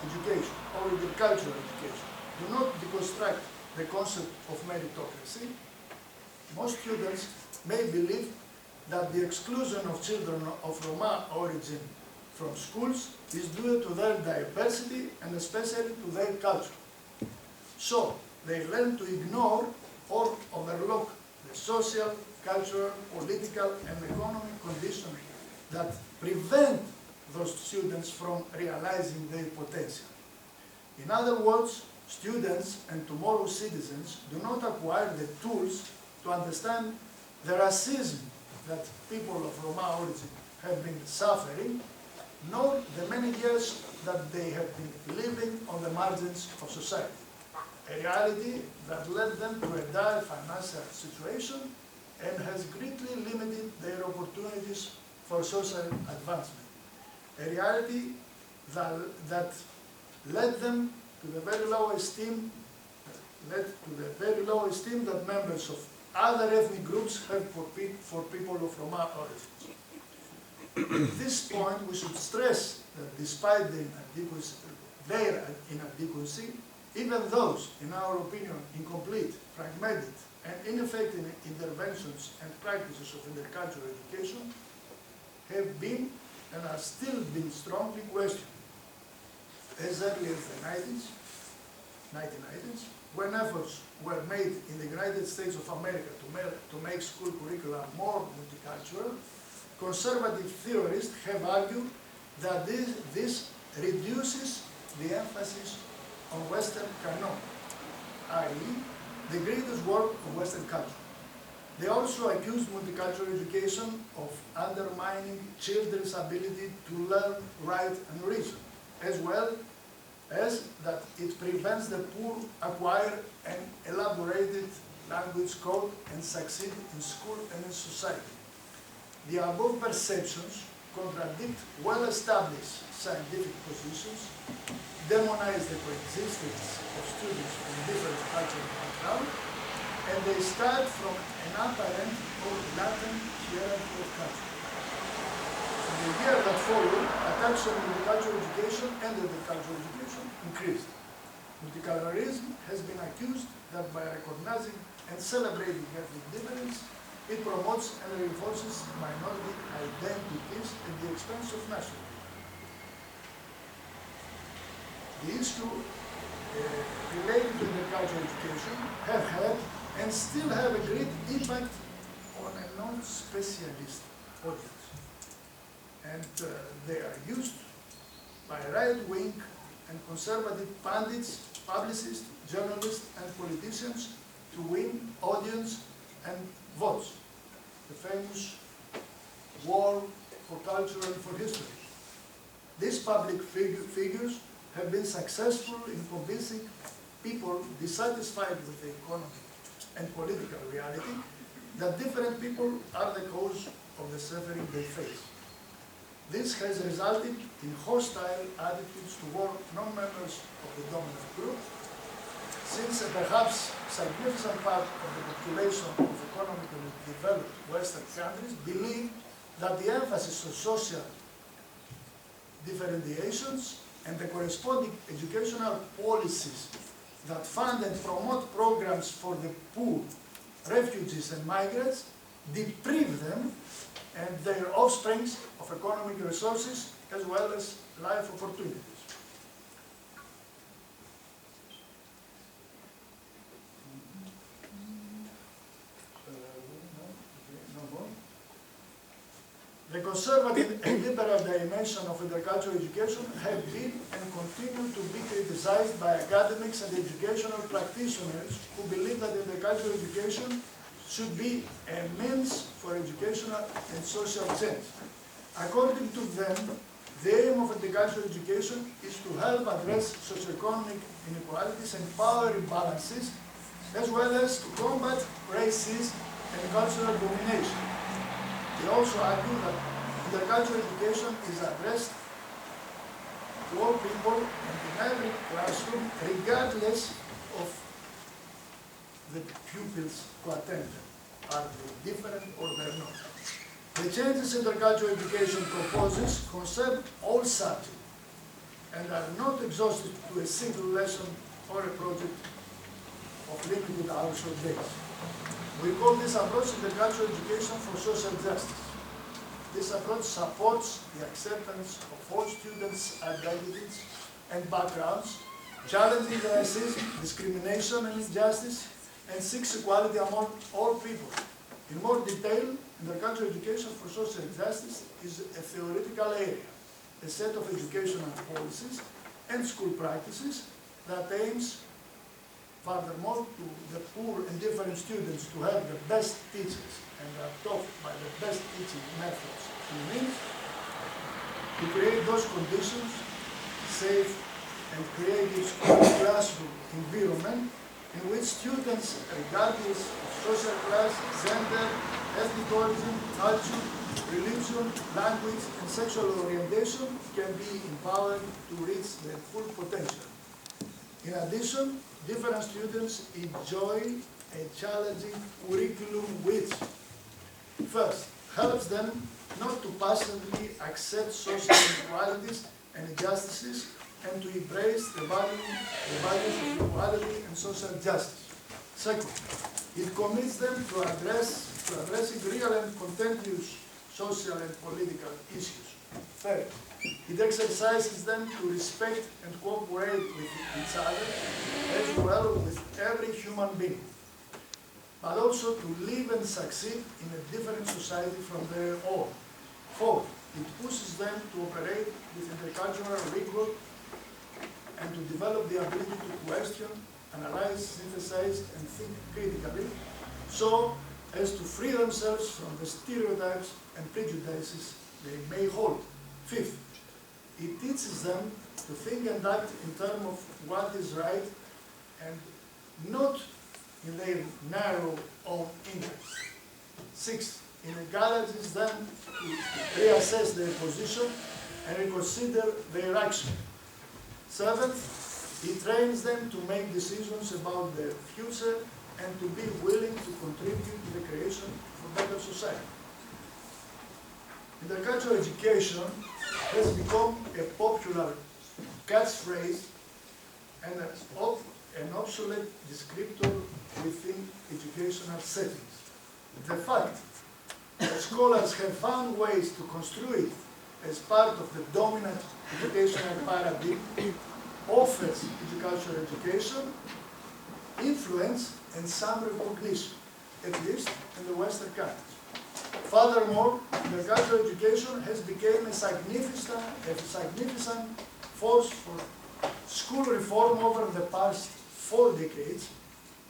education or intercultural education do not deconstruct the concept of meritocracy, most students may believe that the exclusion of children of Roma origin from schools is due to their diversity and especially to their culture. So, they learn to ignore or overlook the social, cultural, political, and economic conditions that prevent those students from realizing their potential. In other words, students and tomorrow's citizens do not acquire the tools to understand the racism that people of Roma origin have been suffering, nor the many years that they have been living on the margins of society, a reality that led them to a dire financial situation and has greatly limited their opportunities for social advancement, a reality that led them to the very low esteem that members of other ethnic groups have for people of Roma origins. At this point, we should stress that despite their inadequacy, even those, in our opinion, incomplete, fragmented, and ineffective interventions and practices of intercultural education have been and are still being strongly questioned. As early as the 1990s, when efforts were made in the United States of America to make school curricula more multicultural, conservative theorists have argued that this reduces the emphasis on Western canon, i.e., the greatest work of Western culture. They also accused multicultural education of undermining children's ability to learn, write, and reason, as well as that it prevents the poor acquire an elaborated language code and succeed in school and in society. The above perceptions contradict well-established scientific positions, demonize the coexistence of students from different cultural backgrounds, and they start from an apparent or latent hierarchy of culture. In the year that followed, attacks on multicultural education and intercultural education increased. Multiculturalism has been accused that by recognizing and celebrating ethnic difference, it promotes and reinforces minority identities at the expense of nationalism. The issue related to intercultural education have had and still have a great impact on a non-specialist audience. And they are used by right-wing and conservative pundits, publicists, journalists, and politicians to win audience and votes. The famous war for culture and for history. These public figures have been successful in convincing people dissatisfied with the economic and political reality that different people are the cause of the suffering they face. This has resulted in hostile attitudes toward non-members of the dominant group, since a perhaps significant part of the population of economically developed Western countries believe that the emphasis on social differentiations and the corresponding educational policies that fund and promote programs for the poor, refugees and migrants deprive them and their offspring of economic resources as well as life opportunities. The conservative and liberal dimension of intercultural education have been and continue to be criticized by academics and educational practitioners who believe that intercultural education should be a means for educational and social change. According to them, the aim of intercultural education is to help address socioeconomic inequalities and power imbalances, as well as to combat racism and cultural domination. They also argue that intercultural education is addressed to all people and in every classroom, regardless of the pupils who attend them. Are they different or they're not? The changes intercultural education proposes concern all subjects and are not exhausted to a single lesson or a project of limited hours or days. We call this approach intercultural education for social justice. This approach supports the acceptance of all students' identities and backgrounds, challenging racism, discrimination and injustice, and seeks equality among all people. In more detail, intercultural education for social justice is a theoretical area, a set of educational policies and school practices that aims Furthermore, to the poor and different students to have the best teachers and are taught by the best teaching methods and means, to create those conditions, safe and creative school classroom environment in which students, regardless of social class, gender, ethnic origin, culture, religion, language, and sexual orientation, can be empowered to reach their full potential. In addition, different students enjoy a challenging curriculum which, first, helps them not to passively accept social inequalities and injustices and to embrace the values of equality and social justice. Second, it commits them to addressing real and contentious social and political issues. Third, it exercises them to respect and cooperate with each other, as well with every human being, but also to live and succeed in a different society from their own. Fourth, it pushes them to operate with intercultural rigor and to develop the ability to question, analyze, synthesize, and think critically, so as to free themselves from the stereotypes and prejudices they may hold. Fifth, it teaches them to think and act in terms of what is right and not in their narrow own interests. Sixth, it encourages them to reassess their position and reconsider their action. Seventh, it trains them to make decisions about their future and to be willing to contribute to the creation of a better society. Intercultural education has become a popular catchphrase and an obsolete descriptor within educational settings. The fact that scholars have found ways to construe it as part of the dominant educational paradigm offers intercultural education influence and some recognition, at least in the Western countries. Furthermore, intercultural education has become a significant force for school reform over the past 4 decades,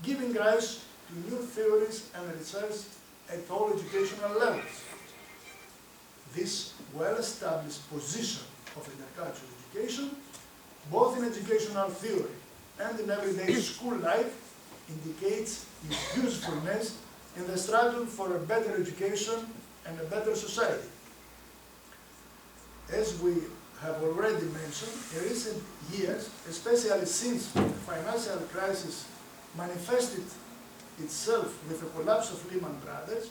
giving rise to new theories and research at all educational levels. This well-established position of intercultural education, both in educational theory and in everyday school life, indicates its usefulness in the struggle for a better education and a better society. As we have already mentioned, in recent years, especially since the financial crisis manifested itself with the collapse of Lehman Brothers,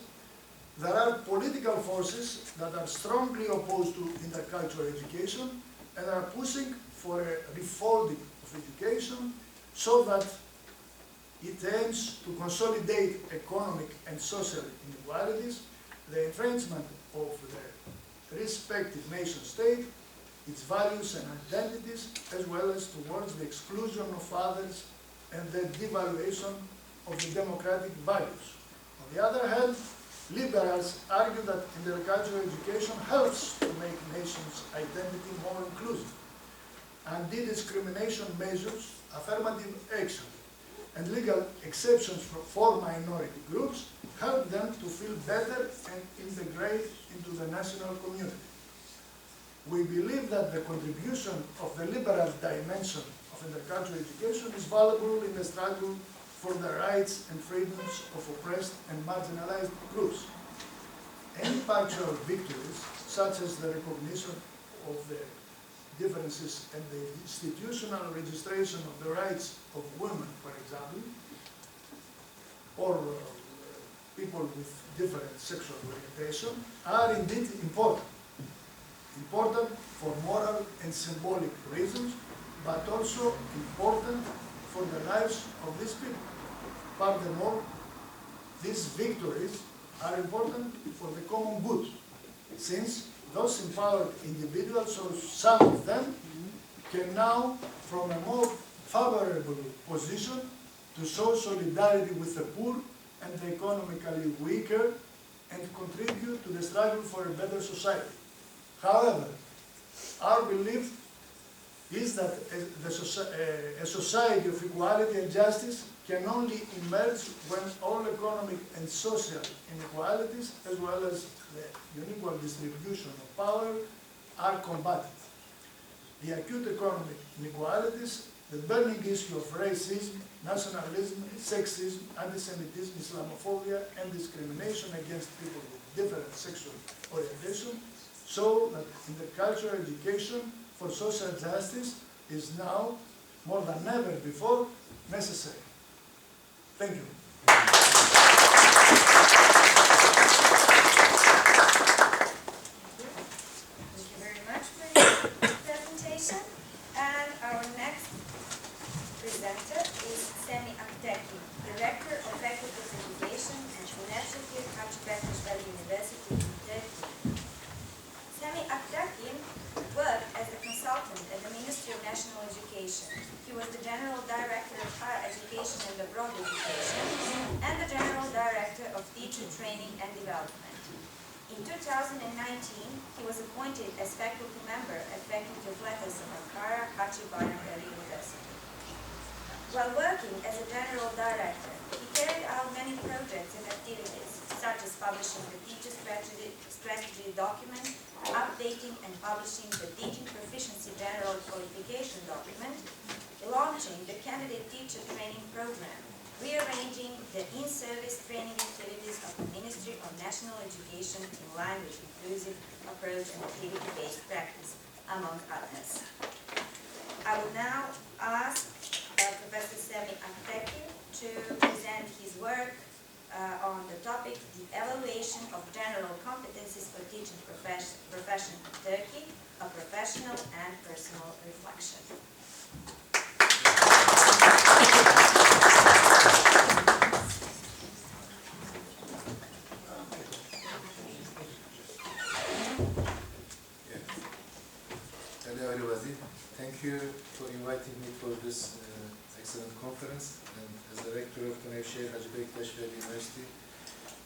there are political forces that are strongly opposed to intercultural education and are pushing for a refolding of education so that it aims to consolidate economic and social inequalities, the entrenchment of the respective nation-state, its values and identities, as well as towards the exclusion of others and the devaluation of the democratic values. On the other hand, liberals argue that intercultural education helps to make nations' identity more inclusive. Anti-discrimination measures, affirmative action, and legal exceptions for minority groups help them to feel better and integrate into the national community. We believe that the contribution of the liberal dimension of intercultural education is valuable in the struggle for the rights and freedoms of oppressed and marginalized groups. Any cultural victories, such as the recognition of the differences and the institutional registration of the rights of women, for example, or people with different sexual orientation, are indeed important. Important for moral and symbolic reasons, but also important for the lives of these people. Furthermore, these victories are important for the common good, since those empowered individuals, or some of them, can now, from a more favorable position, to show solidarity with the poor and the economically weaker and contribute to the struggle for a better society. However, our belief is that a society of equality and justice can only emerge when all economic and social inequalities, as well as the unequal distribution of power, are combated. The acute economic inequalities, the burning issue of racism, nationalism, sexism, anti-Semitism, Islamophobia, and discrimination against people with different sexual orientation, show that in the cultural education for social justice is now, more than ever before, necessary. Thank you. Thank you very much for your presentation. And our next presenter is Semi Akteki, Director of Faculty of Education at University of Hacı Bektaş Veli University in Turkey. Semi Akteki worked as a consultant at the Ministry of National Education. He was the General Director of Higher Education and Abroad Education and the General Director of Teacher Training and Development. In 2019, he was appointed as faculty member at Faculty of Letters of Ankara, Hacı Bayram Veli University. While working as a General Director, he carried out many projects and activities, such as publishing the Teacher Strategy document, updating and publishing the Teaching Proficiency General Qualification document, launching the Candidate Teacher Training Program, rearranging the in-service training activities of the Ministry of National Education in line with inclusive approach and activity-based practice, among others. I will now ask Professor Semi Akteki to present his work on the topic, the evaluation of general competencies for teaching profession in Turkey, a professional and personal reflection. Hello everybody. Thank you for inviting me for this excellent conference. And as the rector of Nevşehir Hacı Bektaş Veli University,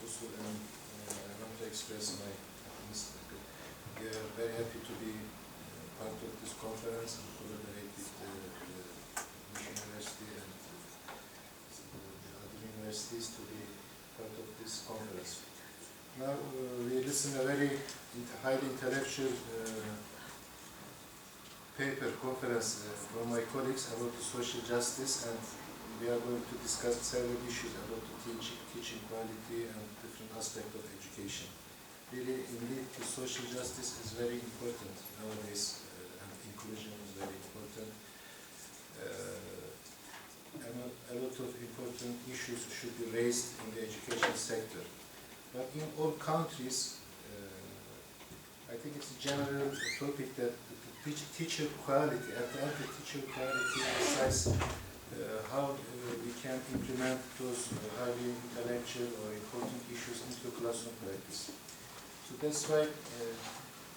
also I want to express my happiness. We are very happy to be part of this conference and collaborate with the Mission University and the other universities to be part of this conference. Now we listen a very highly intellectual paper conference from my colleagues about the social justice, and we are going to discuss several issues about the teaching quality and different aspects of education. Really, indeed, the social justice is very important nowadays, and inclusion is very important. And a lot of important issues should be raised in the education sector. But in all countries, I think it's a general topic that teacher quality, at the end the teacher quality decides how we can implement those highly intellectual or important issues into classroom practice. So that's why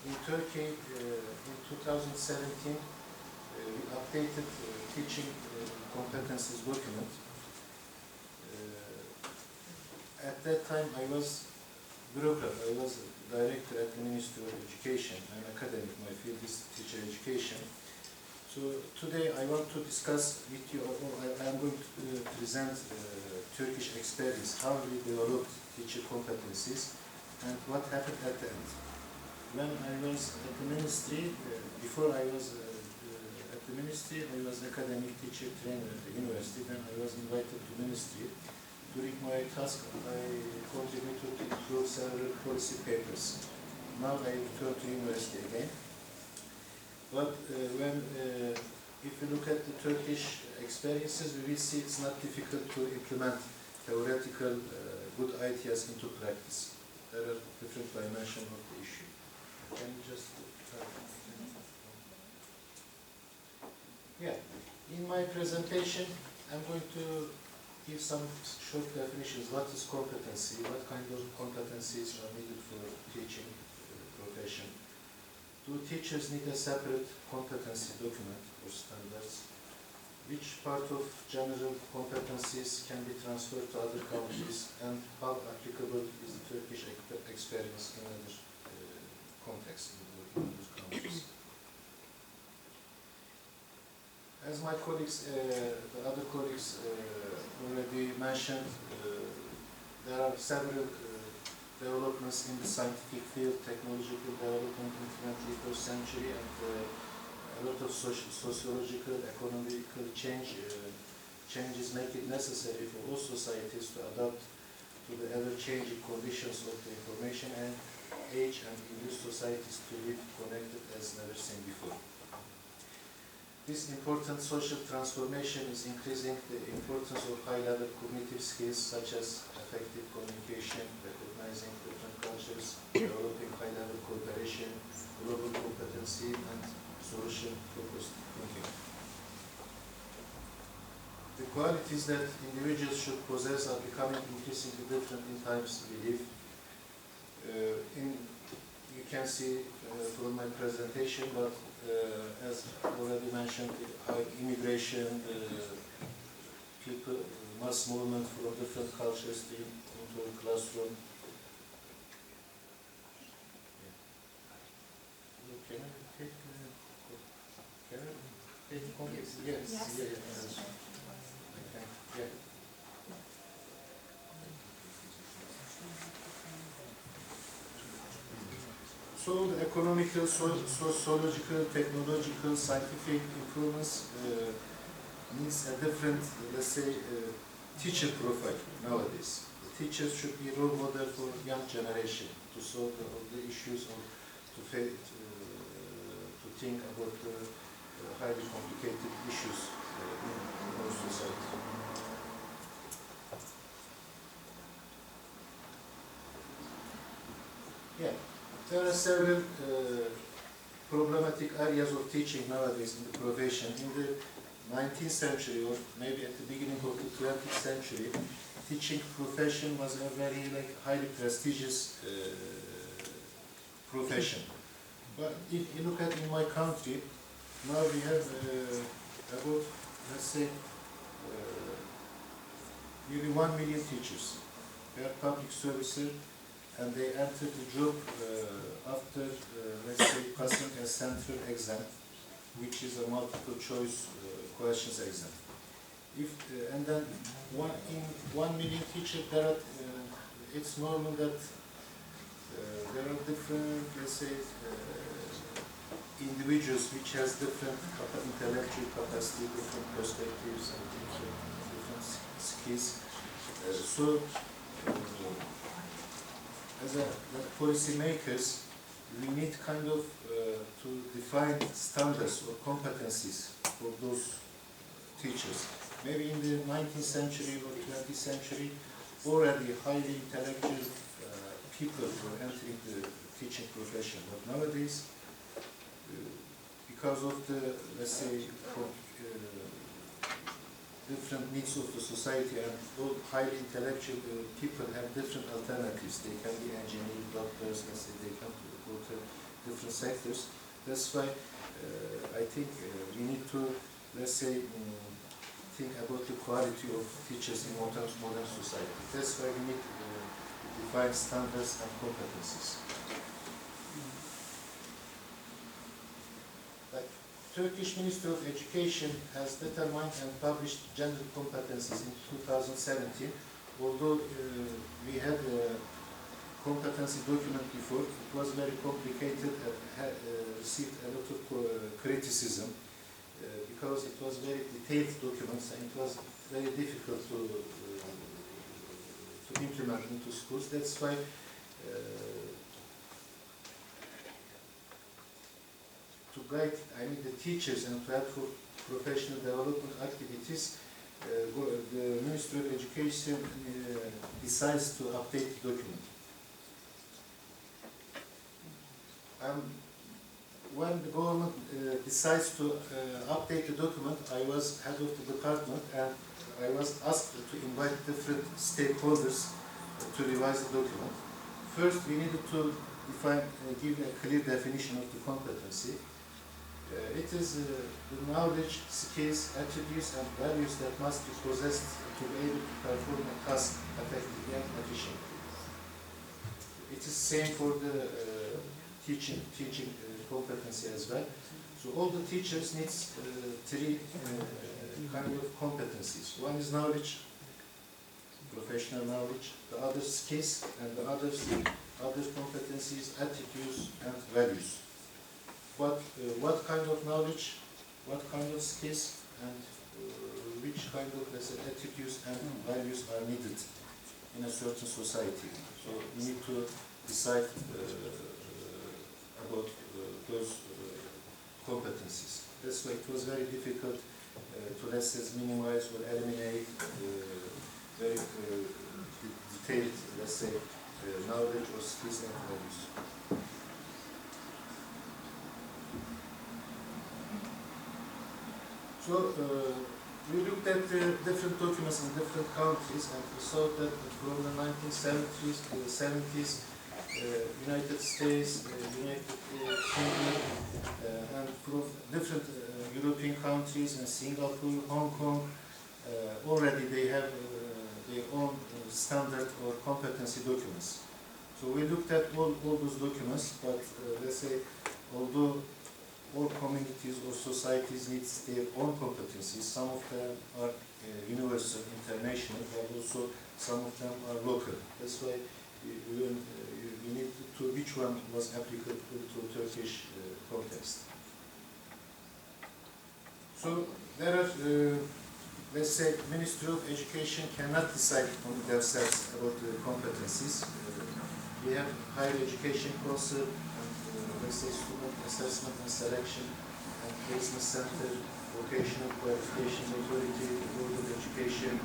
in Turkey in 2017 we updated teaching competencies document. At that time I was bureaucrat, I was director at the Ministry of Education. I'm academic, my field is teacher education. So today I want to discuss with you, or I am going to present Turkish experience, how we developed teacher competencies and what happened at the end. When I was at the ministry, before I was at the ministry, I was academic teacher trainer at the university. Then I was invited to ministry. During my task, I contributed to improve several policy papers. Now I return to university again. But if you look at the Turkish experiences, we will see it's not difficult to implement theoretical good ideas into practice. There are different dimensions of the issue. Can you just yeah. In my presentation, I'm going to give some short definitions. What is competency? What kind of competencies are needed for teaching profession? Do teachers need a separate competency document or standards? Which part of general competencies can be transferred to other countries, and how applicable is the Turkish experience in other contexts in those countries? As my colleagues, the other colleagues already mentioned, there are several developments in the scientific field, technological development in the 21st century, and a lot of sociological, economical changes make it necessary for all societies to adapt to the ever-changing conditions of the information and age, and induce societies to live connected as never seen before. This important social transformation is increasing the importance of high-level cognitive skills such as effective communication, recognizing different cultures, developing high-level cooperation, global competency, and solution-focused thinking. The qualities that individuals should possess are becoming increasingly different in times we live. You can see from my presentation, but as already mentioned, immigration, people, mass movement from different cultures into a classroom. Can I take? Can I take comments? Yes. Yes. Yeah. So the economical, sociological, technological, scientific improvements needs a different, let's say, teacher profile nowadays. The teachers should be role model for young generation to solve all the issues or to think about the highly complicated issues in our society. Yeah. There are several problematic areas of teaching nowadays in the profession. In the 19th century, or maybe at the beginning of the 20th century, teaching profession was a very highly prestigious profession. But if you look at in my country, now we have about, let's say, nearly 1 million teachers. They are public services, and they enter the job after, let's say, passing a central exam, which is a multiple choice questions exam. And then in 1 million teachers, it's normal that there are different, let's say, individuals which has different intellectual capacity, different perspectives, and different skills. As policy makers, we need kind of to define standards or competencies for those teachers. Maybe in the 19th century or 20th century, already highly intellectual people were entering the teaching profession. But nowadays, because of the, let's say, different needs of the society, and all highly intellectual people have different alternatives. They can be engineers, doctors, let's say, they can go to different sectors. That's why I think we need to, let's say, think about the quality of teachers in modern society. That's why we need to define standards and competencies. Turkish Ministry of Education has determined and published gender competencies in 2017. Although we had a competency document before, it was very complicated and had received a lot of criticism because it was very detailed documents and it was very difficult to implement into schools. That's why to guide, the teachers and to help for professional development activities, the Ministry of Education decides to update the document. When the government decides to update the document, I was head of the department and I was asked to invite different stakeholders to revise the document. First, we needed to give a clear definition of the competency. It is the knowledge, skills, attributes, and values that must be possessed to be able to perform a task effectively and efficiently. It is same for the teaching competency as well. So So all the teachers needs three kind of competencies. One is knowledge, professional knowledge, the other skills, and the other competencies, attitudes, and values. What kind of knowledge, what kind of skills, and which kind of, let's say, attitudes and values are needed in a certain society. So we need to decide about those competencies. That's why it was very difficult to, let's say, minimize or eliminate very detailed, let's say, knowledge or skills and values. So we looked at the different documents in different countries, and we saw that from the 1970s to the 70s, United States, United Kingdom, and from different European countries, and Singapore, Hong Kong, already they have their own standard or competency documents. So we looked at all those documents, but let's say, although all communities or societies need their own competencies, some of them are universal, international, but also some of them are local. That's why you need to which one was applicable to Turkish context. So there are, let's say, Ministry of Education cannot decide on themselves about the competencies. We have Higher Education Council, let's say, Student Assessment and Selection and Placement Center, Vocational Qualifications Authority, Board of Education,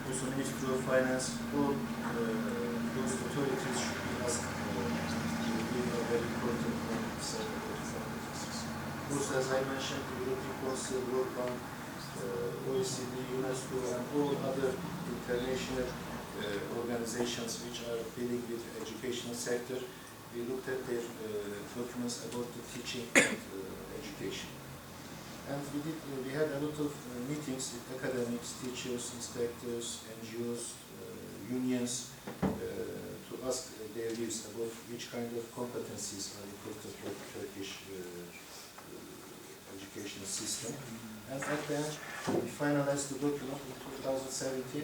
also Ministry of Finance. All those authorities should be asked to be very important on set of competencies. Also, as I mentioned, the European Council, World Bank, OECD, UNESCO, and all other international organizations which are dealing with the educational sector, we looked at their documents about the teaching and education. And we had a lot of meetings with academics, teachers, inspectors, NGOs, unions, to ask their views about which kind of competencies are important for the Turkish educational system. And at the end, we finalized the document in 2017,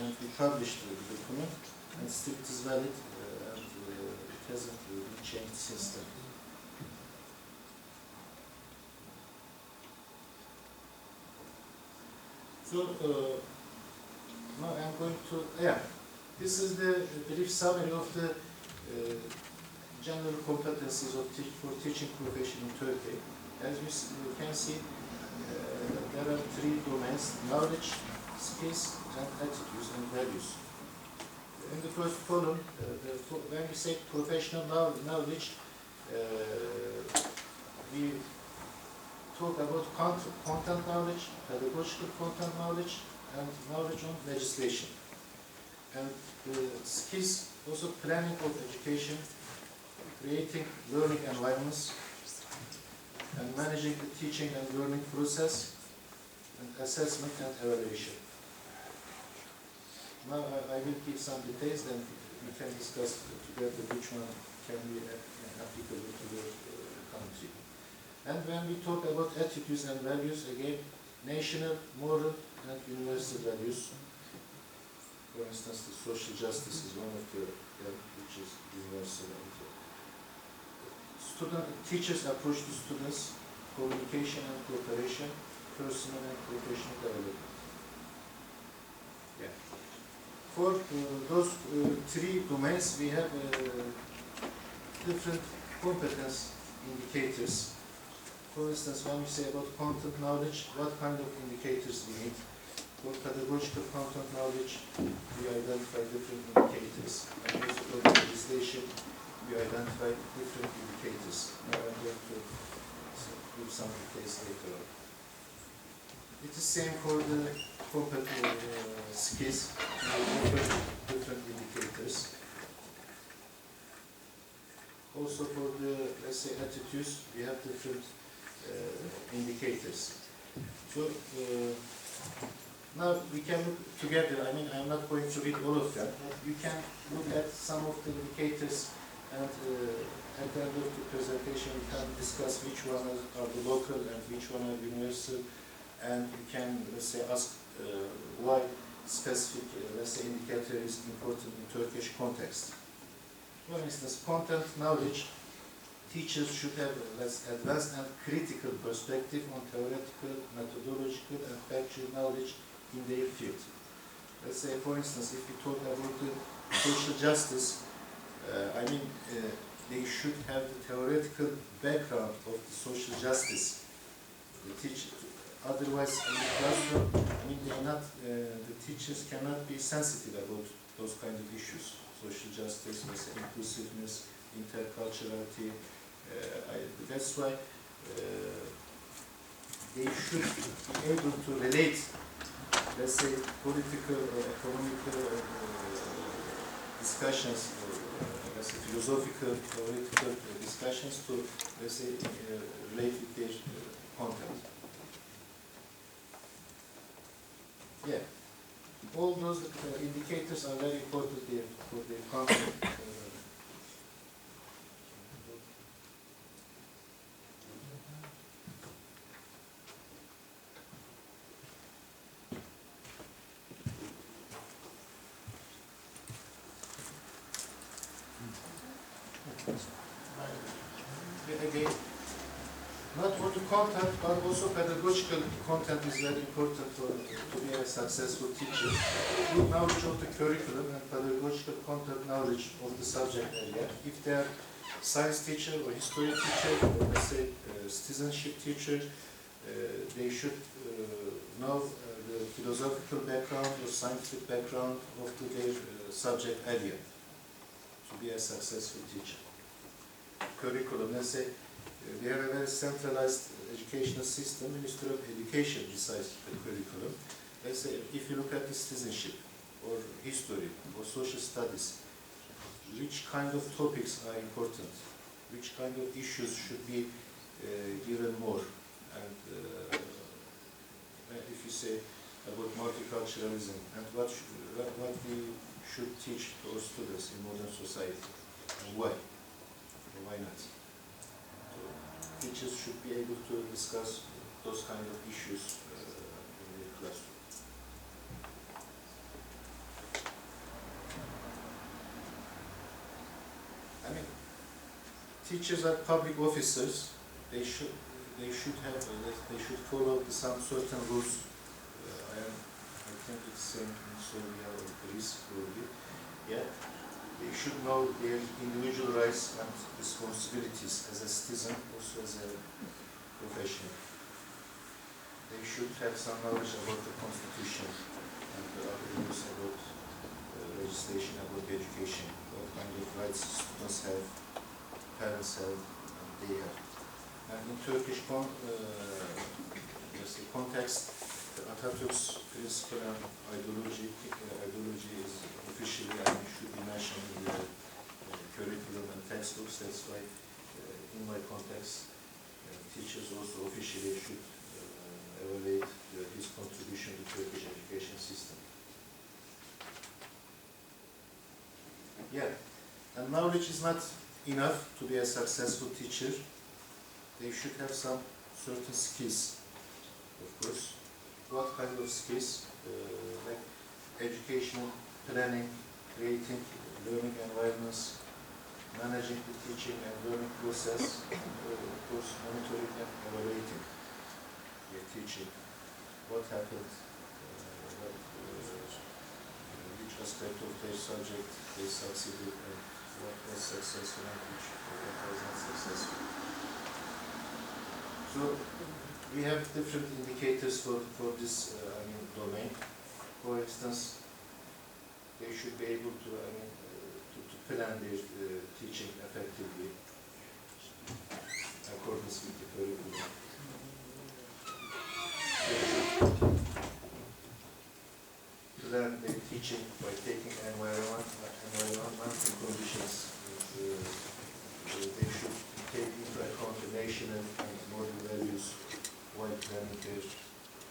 and we published the document, and still it is valid. Hasn't really changed since then. So now I'm going to, this is the brief summary of the general competencies of for teaching profession in Turkey. As you can see, there are three domains: knowledge, skills, and attitudes and values. In the first column, when we say professional knowledge, we talk about content knowledge, pedagogical content knowledge, and knowledge on legislation. And skills, also planning of education, creating learning environments, and managing the teaching and learning process, and assessment and evaluation. Now I will give some details, then we can discuss together which one can be applicable to the country. And when we talk about attitudes and values, again, national, moral, and universal values. For instance, the social justice is one of the which is universal. Teachers' approach to students, communication and cooperation, personal and professional development. For those three domains, we have different competence indicators. For instance, when we say about content knowledge, what kind of indicators we need? For pedagogical content knowledge, we identify different indicators. And also for legislation, we identify different indicators. Now I'm going to give some details later on. It is same for the skills, different indicators. Also for the, let's say, attitudes, we have different indicators. So now we can look together. I mean, I'm not going to read all of them, but you can look at some of the indicators And at the end of the presentation, we can discuss which one are the local and which one are universal, and we can, let's say, ask why specific, let's say, indicator is important in Turkish context. For instance, content knowledge. Teachers should have less advanced and critical perspective on theoretical, methodological, and factual knowledge in their field. Let's say, for instance, if we talk about the social justice, they should have the theoretical background of the social justice. The teacher, otherwise, in the classroom, the teachers cannot be sensitive about those kind of issues. Social justice, let's say, inclusiveness, interculturality. That's why they should be able to relate, let's say, political or economical discussions, let's say, philosophical, political discussions to, let's say, relate with their content. Yeah, all those indicators are very important for their content. Again, not only content, but also pedagogical content is very important to be a successful teacher. Good knowledge of the curriculum and pedagogical content knowledge of the subject area. If they are science teacher or history teacher, or let's say citizenship teacher, they should know the philosophical background or scientific background of their subject area to be a successful teacher. Curriculum, let's say, we have a very centralized educational system. Ministry of Education decides the curriculum. Let's say, if you look at the citizenship, or history, or social studies, which kind of topics are important? Which kind of issues should be given more? And if you say about multiculturalism, and what we should teach to our students in modern society, and why? Why not? So teachers should be able to discuss those kind of issues in the classroom. Teachers are public officers. They should follow some certain rules. I think it's same in Serbia or Greece probably. Yeah. They should know their individual rights and responsibilities as a citizen, also as a professional. They should have some knowledge about the Constitution and the other rules about legislation about education, what kind of rights students have, parents have, and they have. And in Turkish context, the Atatürk's principle and ideology is officially should be mentioned in the curriculum and textbooks. That's why, in my context, teachers also officially should evaluate his contribution to the Turkish education system. Yeah, and knowledge is not enough to be a successful teacher. They should have some certain skills, of course. What kind of skills? Like educational planning, creating learning environments, managing the teaching and learning process, and of course monitoring and evaluating the teaching. What happened, which aspect of their subject they succeeded, and what was successful and which was not successful. So we have different indicators for this domain. For instance, they should be able to plan their teaching effectively in accordance with the curriculum. They should plan their teaching by taking environmental conditions. They should take into account the national and moral values while planning their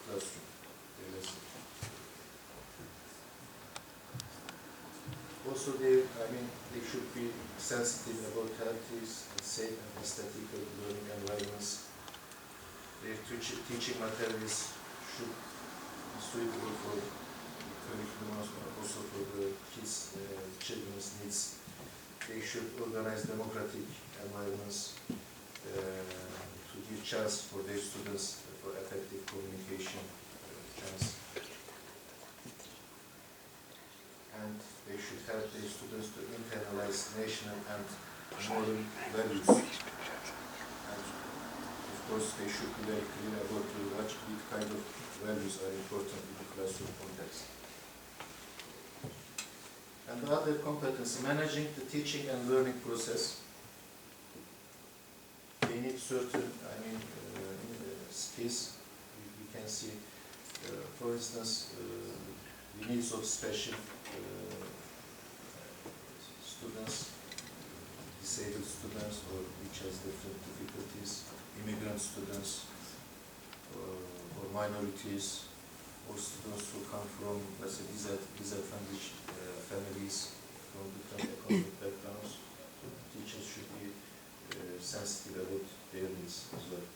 classroom, their lesson. Also, they should be sensitive about healthy, safe, and aesthetical learning environments. Their teaching materials should be suitable for curriculum, also for the children's needs. They should organize democratic environments to give chance for their students for effective communication chance. And they should help their students to internalize national and moral values. And of course, they should be very clear about what kind of values are important in the classroom context. And the other competency, managing the teaching and learning process. They need certain, skills. We can see, for instance, the needs of special students, disabled students, or which has different difficulties, immigrant students, or minorities, or students who come from, let's say, disadvantaged families from different economic backgrounds. So teachers should be sensitive about their needs as well.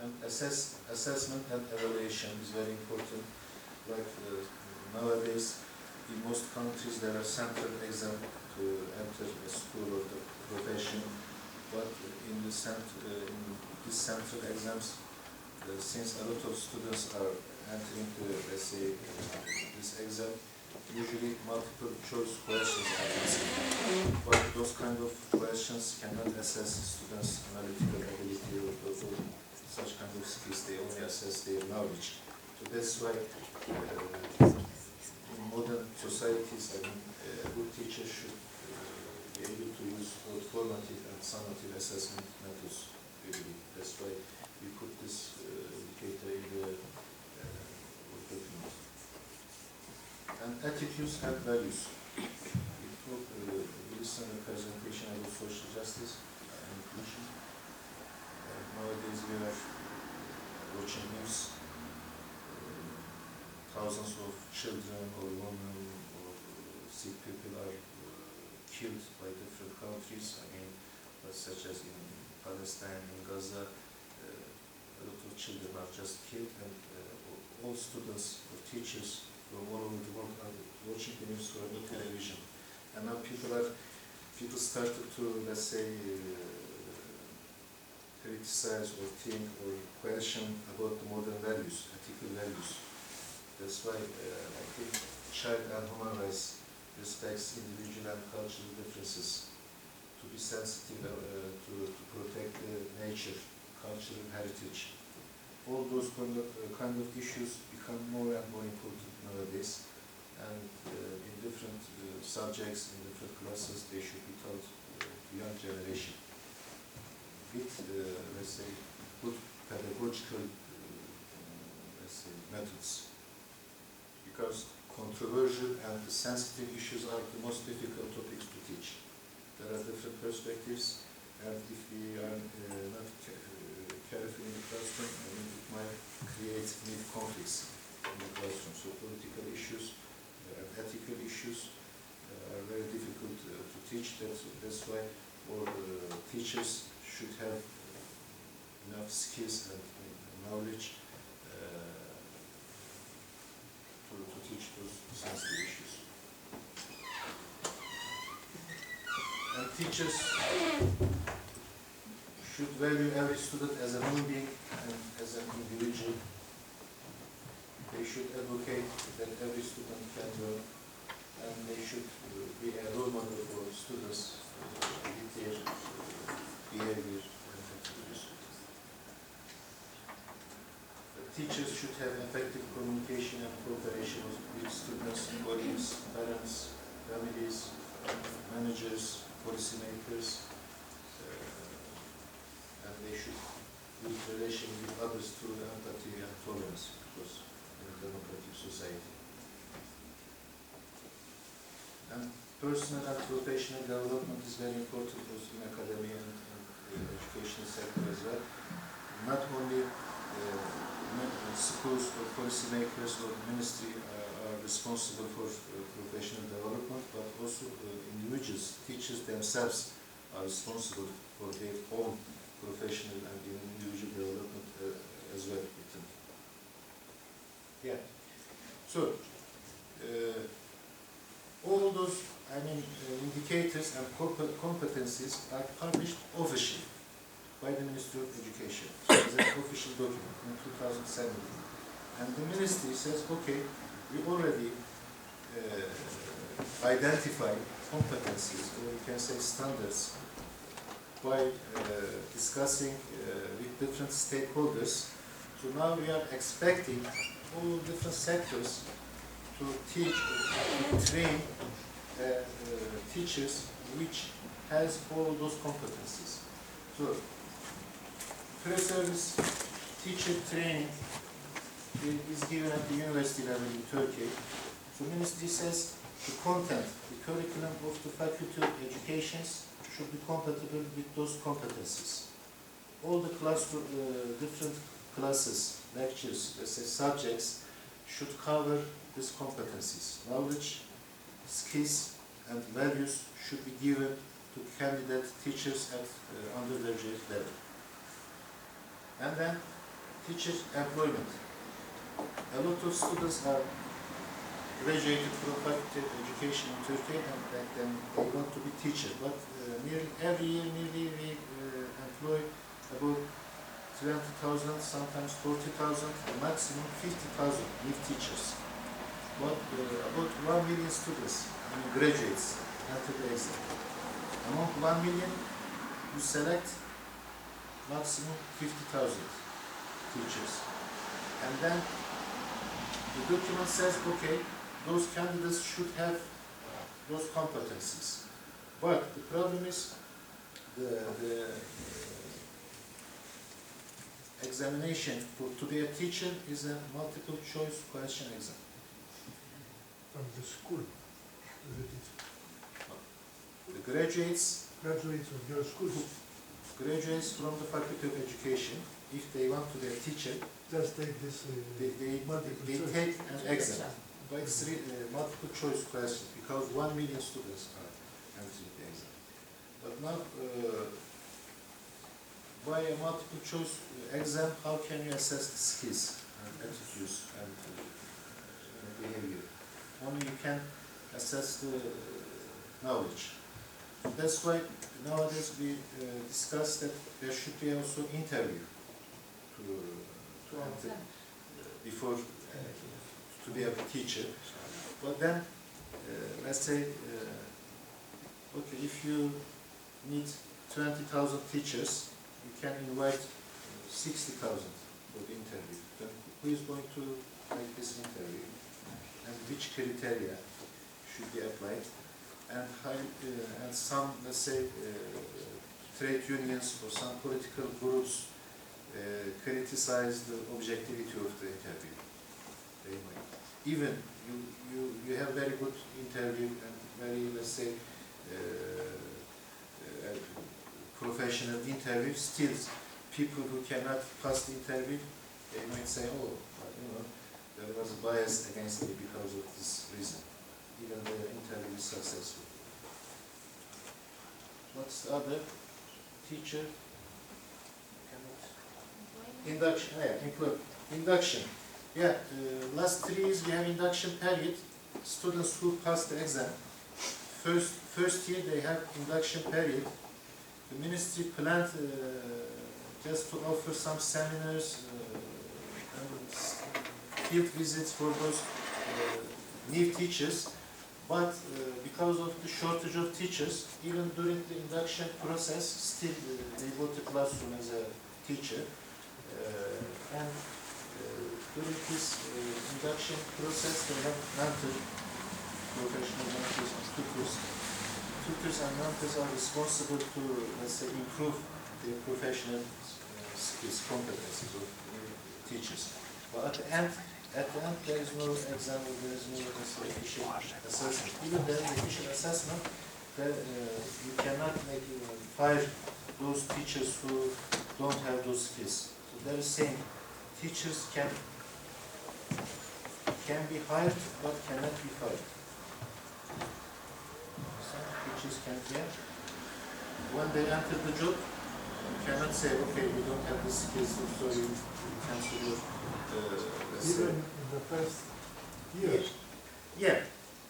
And assessment and evaluation is very important. Like nowadays, in most countries, there are central exams to enter a school or the profession. But in these central exams, since a lot of students are entering to, let's say, this exam, usually multiple choice questions are asked. But those kind of questions cannot assess students' analytical ability or such kind of skills. They only assess their knowledge. So that's why in modern societies, a good teacher should be able to use both formative and summative assessment methods. Really. That's why we put this indicator in the document. And attitudes and values. We listened to a presentation about social justice and inclusion. Nowadays we are watching news. Thousands of children or women or sick people are killed by different countries. Such as in Palestine, in Gaza, a lot of children are just killed, and all students or teachers from all over the world are watching the news on the television. And now people started to, let's say, criticize or think or question about the modern values, ethical values. That's why I think child and human rights respects individual and cultural differences, to be sensitive to protect the nature, cultural heritage. All those kind of issues become more and more important nowadays, and in different subjects, in different classes, they should be taught to young generation with, let's say, good pedagogical, let's say, methods. Because controversial and sensitive issues are the most difficult topics to teach. There are different perspectives, and if we are not careful in the classroom, it might create new conflicts in the classroom. So political issues and ethical issues are very difficult to teach. That's why all teachers should have enough skills and knowledge to teach those sensitive issues. And teachers should value every student as a human being and as an individual. They should advocate that every student can learn, and they should be a role model for students with their behavior and activities. Teachers should have effective communication and cooperation with students, colleagues, parents, families, managers, policymakers, and they should build relation with others through empathy and tolerance, because in a democratic society. And personal and professional development is very important also in academia and the educational sector as well. Not only schools or policymakers or the ministry are responsible for professional development, but also individuals, teachers themselves are responsible for their own professional and individual development as well. Yeah. So, all those, indicators and competencies are published officially by the Ministry of Education. So it's an official document in 2017. And the ministry says, okay, we already identify competencies, or you can say standards, by discussing with different stakeholders. So now we are expecting all different sectors to teach, train teachers which has all those competencies. So, pre-service teacher training is given at the university level in Turkey. So ministry says the content, the curriculum of the Faculty of Education should be compatible with those competencies. All the different classes, lectures, let's say subjects, should cover these competencies. Knowledge, skills, and values should be given to candidate teachers at undergraduate level. And then teacher employment. A lot of students are graduated from Faculty of Education in Turkey, and then they want to be teachers. But nearly every year, we employ about 20,000, sometimes 40,000, maximum 50,000 new teachers. But about 1 million students, graduates, enter the exam. Among 1 million, you select maximum 50,000 teachers. And then the document says, okay, those candidates should have those competencies. But the problem is the examination to be a teacher is a multiple choice question exam. From the school. The graduates Graduates of your school. Graduates from the Faculty of Education, if they want to be a teacher, Just take this multiple they choice. take an exam. But it's multiple choice question because 1 million students are entering the exam. But now, by a multiple choice exam, how can you assess the skills and attitudes and behavior? Only you can assess the knowledge. That's why nowadays we discuss that there should be also interview to enter before to be a teacher. But then, let's say, okay, if you need 20,000 teachers, you can invite 60,000 for the interview. Then who is going to make this interview? And which criteria should be applied? And some, let's say, trade unions or some political groups criticize the objectivity of the interview. They might. Even you have very good interview and very, let's say, professional interview, still people who cannot pass the interview, they might say, oh, there was a bias against me because of this reason. Even the interview is successful. What's the other? Teacher? Induction. Induction. Yeah, last 3 years we have induction period. Students who pass the exam. First year they have induction period. The ministry planned just to offer some seminars and field visits for those new teachers. But because of the shortage of teachers, even during the induction process, still they go to classroom as a teacher. And during this induction process, they have mentor, professional mentors and tutors. Tutors and mentors are responsible to, let's say, improve their professional skills, competencies of teachers. But at the end, there is no exam, there is no official assessment. Even there is official assessment, you cannot fire those teachers who don't have those skills. So there is saying teachers can can be hired but cannot be fired. Some teachers can get, when they enter the job, you cannot say, okay, we don't have the skills, so you cancel your, let's say, Even in the first year. yeah,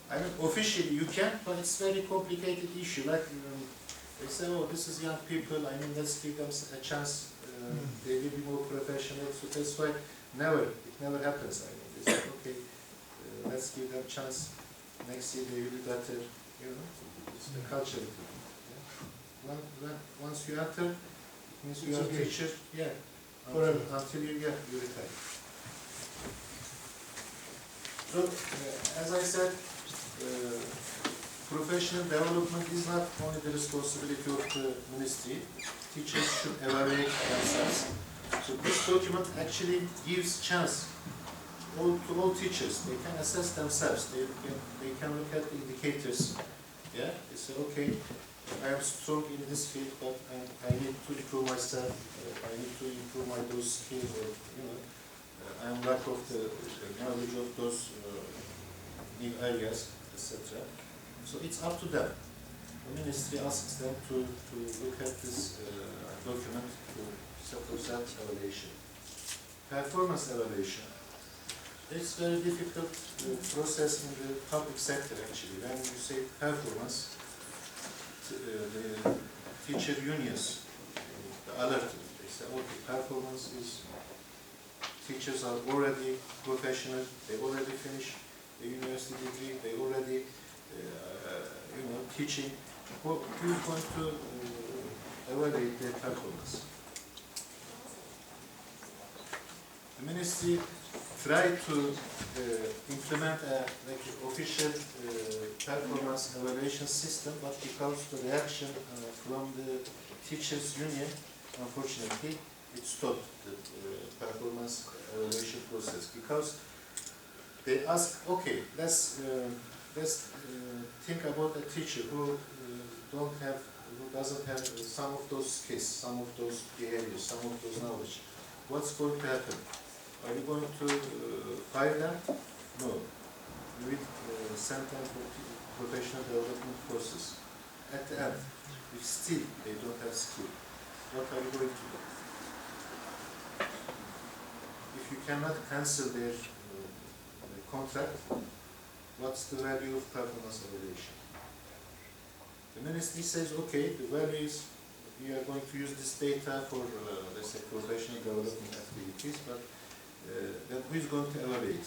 I mean, officially you can, but it's very complicated issue. Like they say, oh, this is young people. I mean, let's give them a chance. They will be more professional. So that's why it never happens. I mean, they say, okay, let's give them chance. Next year they will be better. You know, it's the culture. Yeah? Once you enter, it means you are a okay. teacher. Yeah, Forever. until you retire. So, as I said, professional development is not only the responsibility of the ministry. Teachers should evaluate themselves. So this document actually gives chance to all teachers. They can assess themselves. They can look at the indicators. Yeah, they say, okay, I am strong in this field, but I need to improve myself. I need to improve my those skills, or I am lack of the knowledge of those new areas, etc. So it's up to them. The ministry asks them to look at this document to support evaluation. Performance evaluation. It's very difficult process in the public sector actually. When you say performance, the teacher unions, the alert, they say, okay, performance is, teachers are already professional, they already finished the university degree, they already, teaching. Who's going to evaluate their performance? The ministry tried to implement a official performance evaluation system, but because the reaction from the teachers union, unfortunately, it stopped the performance evaluation process, because they ask, okay, let's think about a teacher who doesn't have some of those skills, some of those behaviors, some of those knowledge. What's going to happen? Are you going to fire them? No. We will send them for professional development courses. At the end, if still they don't have skill, what are you going to do? If you cannot cancel their contract, what's the value of performance evaluation? The ministry says, okay, the value is we are going to use this data for, let's say, professional development activities, but then who is going to evaluate?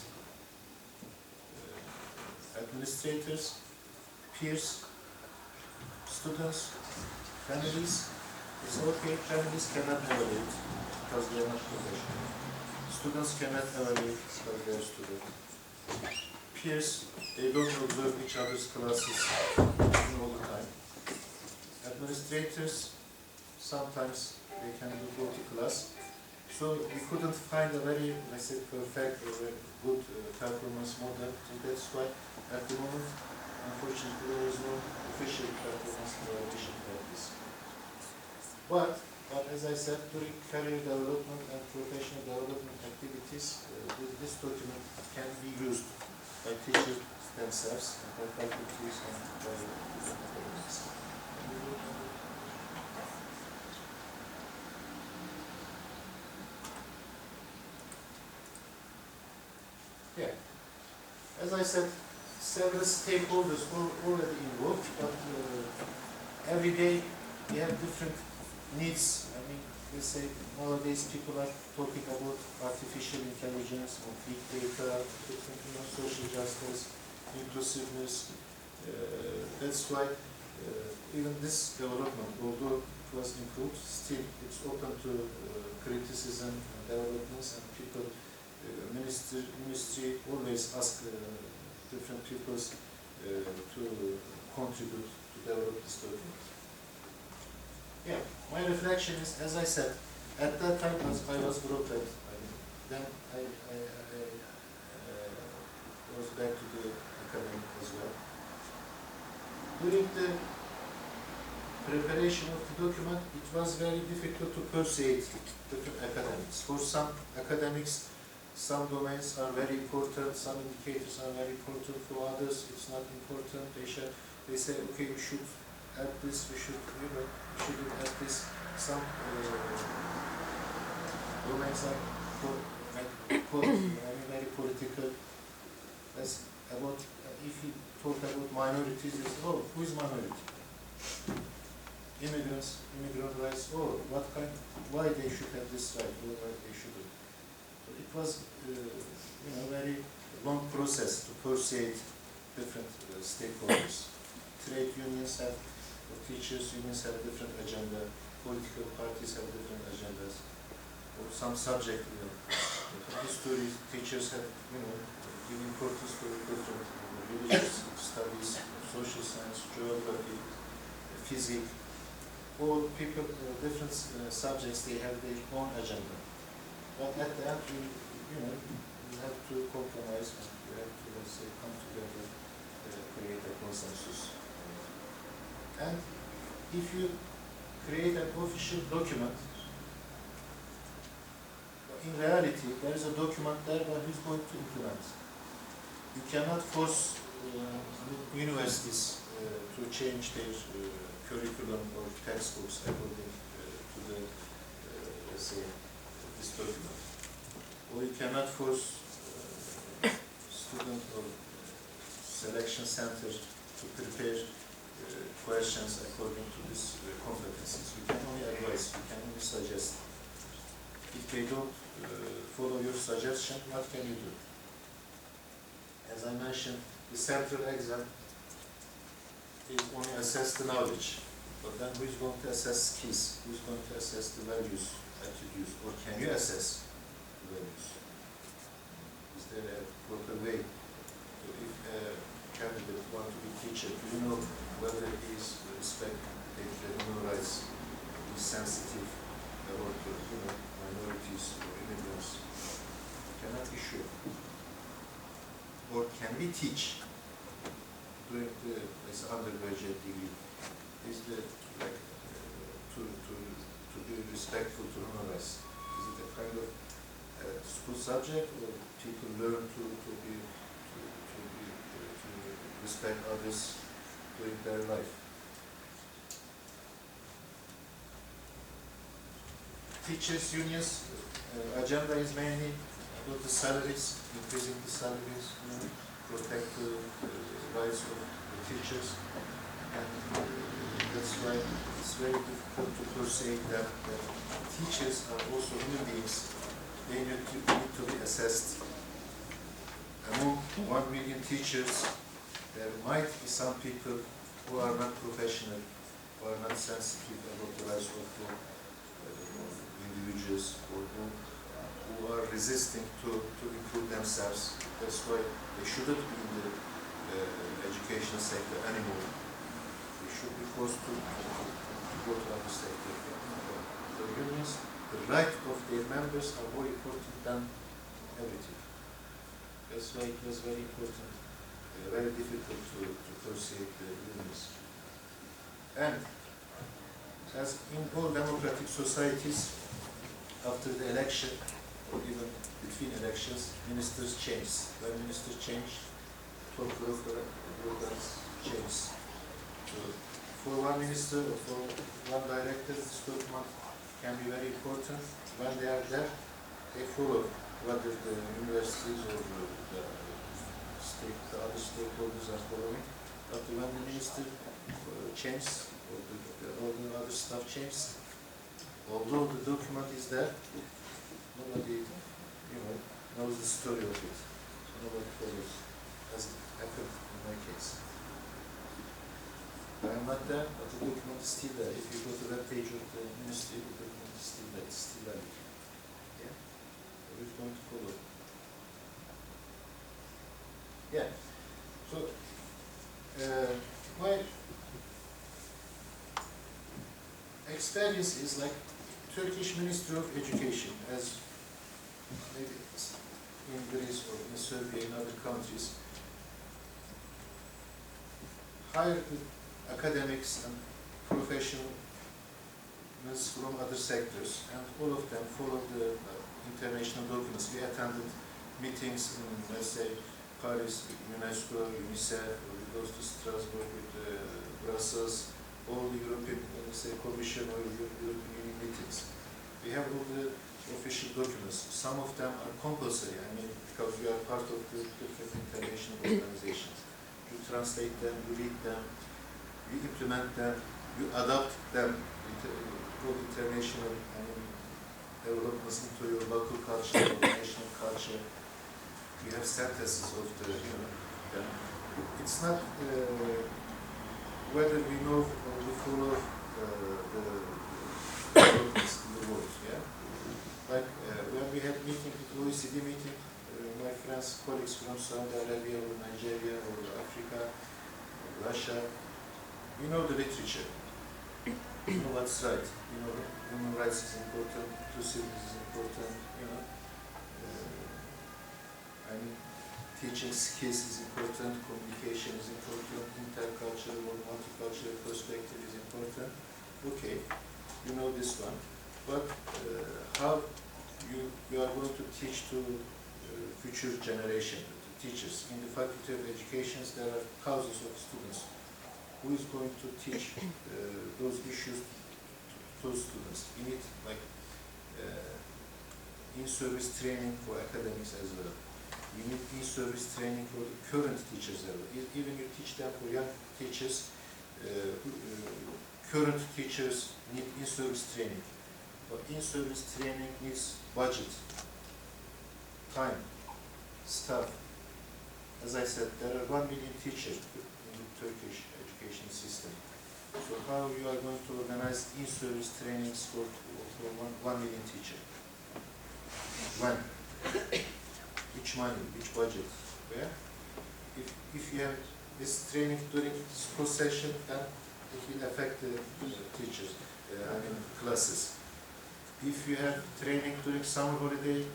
Administrators, peers, students, families. It's okay, families cannot evaluate because they are not professional. Students cannot evaluate because they are students. Peers, they don't observe each other's classes all the time. Administrators, sometimes they can go to class. So we couldn't find a very, let's say, perfect or very good performance model. So that's why at the moment, unfortunately, there is no official performance evaluation practice. But as I said, during career development and professional development activities, this document can be used by teachers themselves, and by faculties, and by academics. Yeah. As I said, several stakeholders were already involved, but every day we have different needs. I mean, let's say nowadays people are talking about artificial intelligence, big data, social justice, inclusiveness. That's why even this development, although it was improved, still it's open to criticism and developments, and people, ministry always ask different peoples to contribute to develop this document. Yeah, my reflection is, as I said, at that time as I was brought up, then I was back to the academy as well. During the preparation of the document, it was very difficult to persuade different academics. For some academics, some domains are very important, some indicators are very important, for others it's not important. They say, okay, we should add this, we should, we shouldn't add this. Some domains are very political. As about, if you talk about minorities, it's, oh, who is minority? Immigrants, immigrant rights, oh, what kind, why they should have this right, or why they shouldn't. So it was, very long process to persuade different stakeholders. Trade unions have, or teachers unions have different agenda, political parties have different agendas, or some subject, history teachers have, give importance to different religious studies, social science, geography, physics. All people, different subjects, they have their own agenda. But at the end, you have to compromise, and you have to, let's say, come together, create a consensus. And if you create an official document, in reality, there is a document there, but who's going to implement? You cannot force universities to change their curriculum or textbooks according to the, let's say, this document. Or you cannot force student or selection center to prepare questions according to these competencies. We can only advise, we can only suggest. If they don't follow your suggestion, what can you do? As I mentioned, the central exam is only assess the knowledge, but then who is going to assess skills? Who is going to assess the values, attitudes, or can you assess the values? Is there a proper way? So if a candidate wants to be teacher, do you know whether he is respecting the human rights, is sensitive about minorities or immigrants? Cannot be sure. Or can we teach during the undergraduate degree? Is the to be respectful to human rights? Is it a kind of school subject, or people learn to respect others during their life? Teachers' unions agenda is mainly about the salaries, increasing the salaries, protect the rights of the teachers, and that's why it's very difficult to persuade them that teachers are also human beings. They need to be assessed. Among 1 million teachers, there might be some people who are not professional, who are not sensitive about the rights of individuals, or who are resisting to improve themselves. That's why they shouldn't be in the education sector anymore. They should be forced to go to other sector. The unions, the right of their members are more important than everything. That's why it was very important, very difficult to persuade the unions. And as in all democratic societies, after the election, or even between elections, ministers change. When ministers change, top bureaucrats change. So for one minister or for one director, this document can be very important. When they are there, they follow whether the universities or the other stakeholders are following. But when the minister changes, or all the other stuff changes, although the document is there, nobody, knows the story of it. So nobody follows, as happened in my case. I am not there, but the document is still there. If you go to that page of the ministry, the document is still there. It's still valid. Yeah. So who's going to follow? Yeah. So my experience is like Turkish Ministry of Education, as maybe in Greece or in Serbia, in other countries, hire academics and professionals from other sectors, and all of them follow the international documents. We attended meetings in, let's say, Paris with UNESCO, UNICEF, or we go to Strasbourg with Brussels, all the European, let's say, Commission or European Union meetings. We have all the official documents. Some of them are compulsory, I mean, because we are part of the different international organizations. You translate them, you read them, you implement them, you adapt them to international developments into your local culture, or national culture. You have synthesis of the, them. It's not whether we know or we follow the developments in the world, yeah? Like when we had meeting with OECD meeting, my friends, colleagues from Saudi Arabia or Nigeria or Africa, or Russia, we know the literature. You know what's right. You know, human rights is important, inclusiveness is important, I mean, teaching skills is important, communication is important, intercultural or multicultural perspective is important. Okay, you know this one. But how you are going to teach to future generation, to teachers. In the Faculty of Education, there are thousands of students. Who is going to teach those issues to those students? We need like in-service training for academics as well. We need in-service training for the current teachers as well. Even you teach them for young teachers, current teachers need in-service training. But in-service training needs budget, time, staff. As I said, there are 1 million teachers in the Turkish education system. So how you are going to organize in-service trainings for 1 million teacher? When? Which money? Which budget? Where? If you have this training during school session, then it will affect the teachers, classes. If you have training during summer holiday,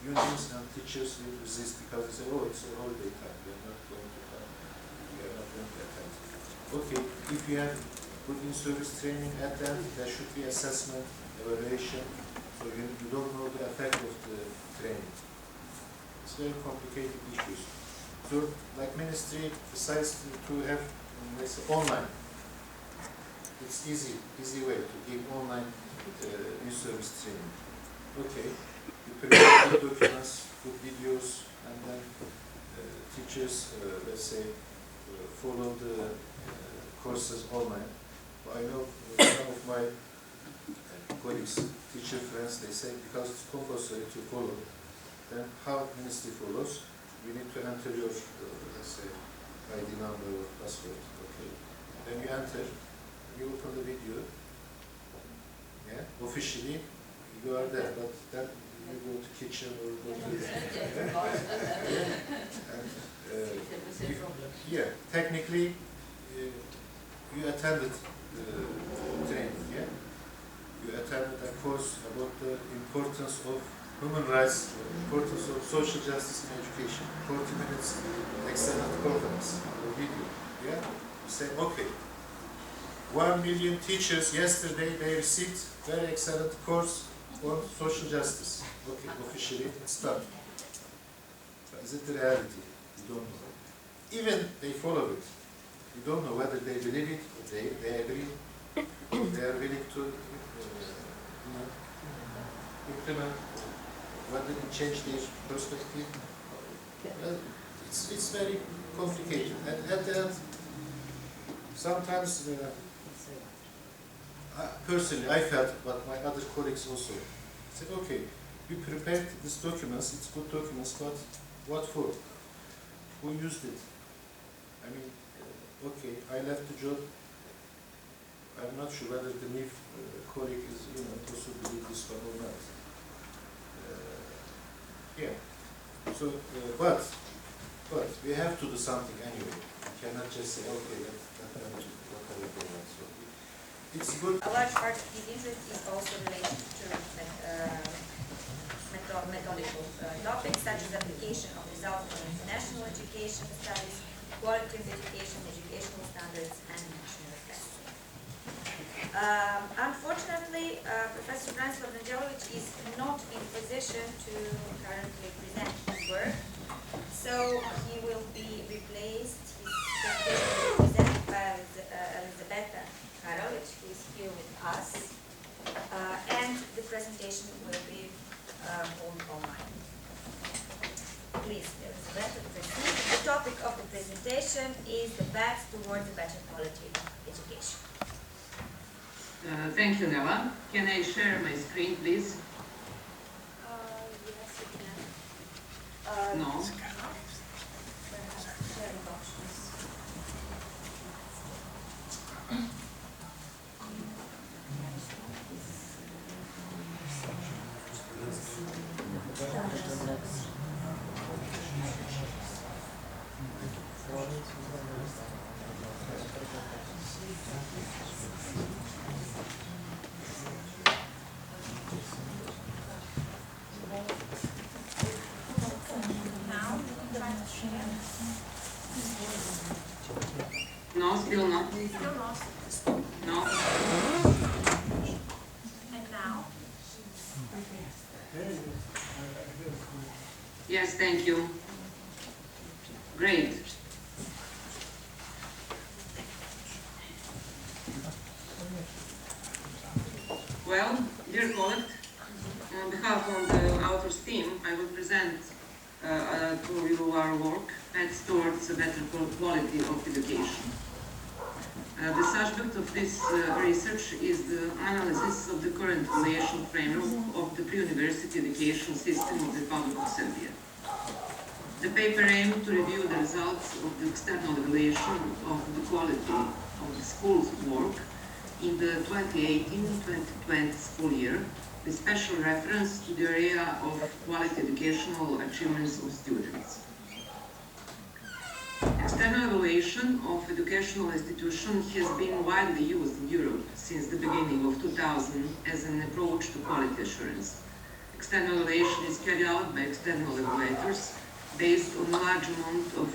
unions and teachers will resist because they say, oh, it's a holiday time, we are not going to come, we are not going to attend. Okay, if you have good in-service training at that, there should be assessment, evaluation, so you don't know the effect of the training. It's very complicated issues. So, like ministry decides to have, let's say, online. It's easy way to give online in-service training. Okay. You prepare good documents, good videos, and then teachers, let's say, follow the courses online. But I know some of my colleagues, teacher friends, they say because it's compulsory to follow, then how ministry follows? You need to enter your, let's say, ID number or password. Okay. Then you enter, you open the video. Yeah, officially you are there, but then you go to kitchen or go to yeah, technically you attended training, yeah? You attended a course about the importance of human rights, importance of social justice in education. 40 minutes excellent conference or video, yeah? You say, okay, 1 million teachers yesterday they received very excellent course on social justice. Okay, officially it's done. But is it the reality? You don't know. Even they follow it. You don't know whether they believe it, or they agree, they are willing to implement, whether it change their perspective. Well, it's very complicated. And at the end, sometimes personally I felt, but my other colleagues also said, okay, we prepared these documents, it's good documents, but what for? Who used it? I mean, okay, I left the job. I'm not sure whether the new colleague is, also believe this one or not. Yeah. So, but we have to do something anyway. We cannot just say, okay, that's whatever they want. So it's good. A large part of the interest is also related to methodological topics such as application of results from international education studies, quality of education, educational standards, and national testing. Unfortunately, Professor Branislav Nedeljković is not in position to currently present his work, so he will be replaced. His presentation will be presented by Elizabeta Karolic, who is here with us, and the presentation will be held online. Please, Elizabeta, proceed. The topic of the presentation is the path towards a better quality education. Thank you, Neva. Can I share my screen, please? Yes, you can. No. Sharing options. No, still not. Still not. No. And now? Yes, thank you. Great. Well, dear colleague, on behalf of the authors team, I will present to you our work Paths Towards a Better Quality of Education. The subject of this research is the analysis of the current evaluation framework of the pre-university education system of the Republic of Serbia. The paper aimed to review the results of the external evaluation of the quality of the school's work in the 2018-2020 school year, with special reference to the area of quality educational achievements of students. External evaluation of educational institutions has been widely used in Europe since the beginning of 2000 as an approach to quality assurance. External evaluation is carried out by external evaluators based on a large amount of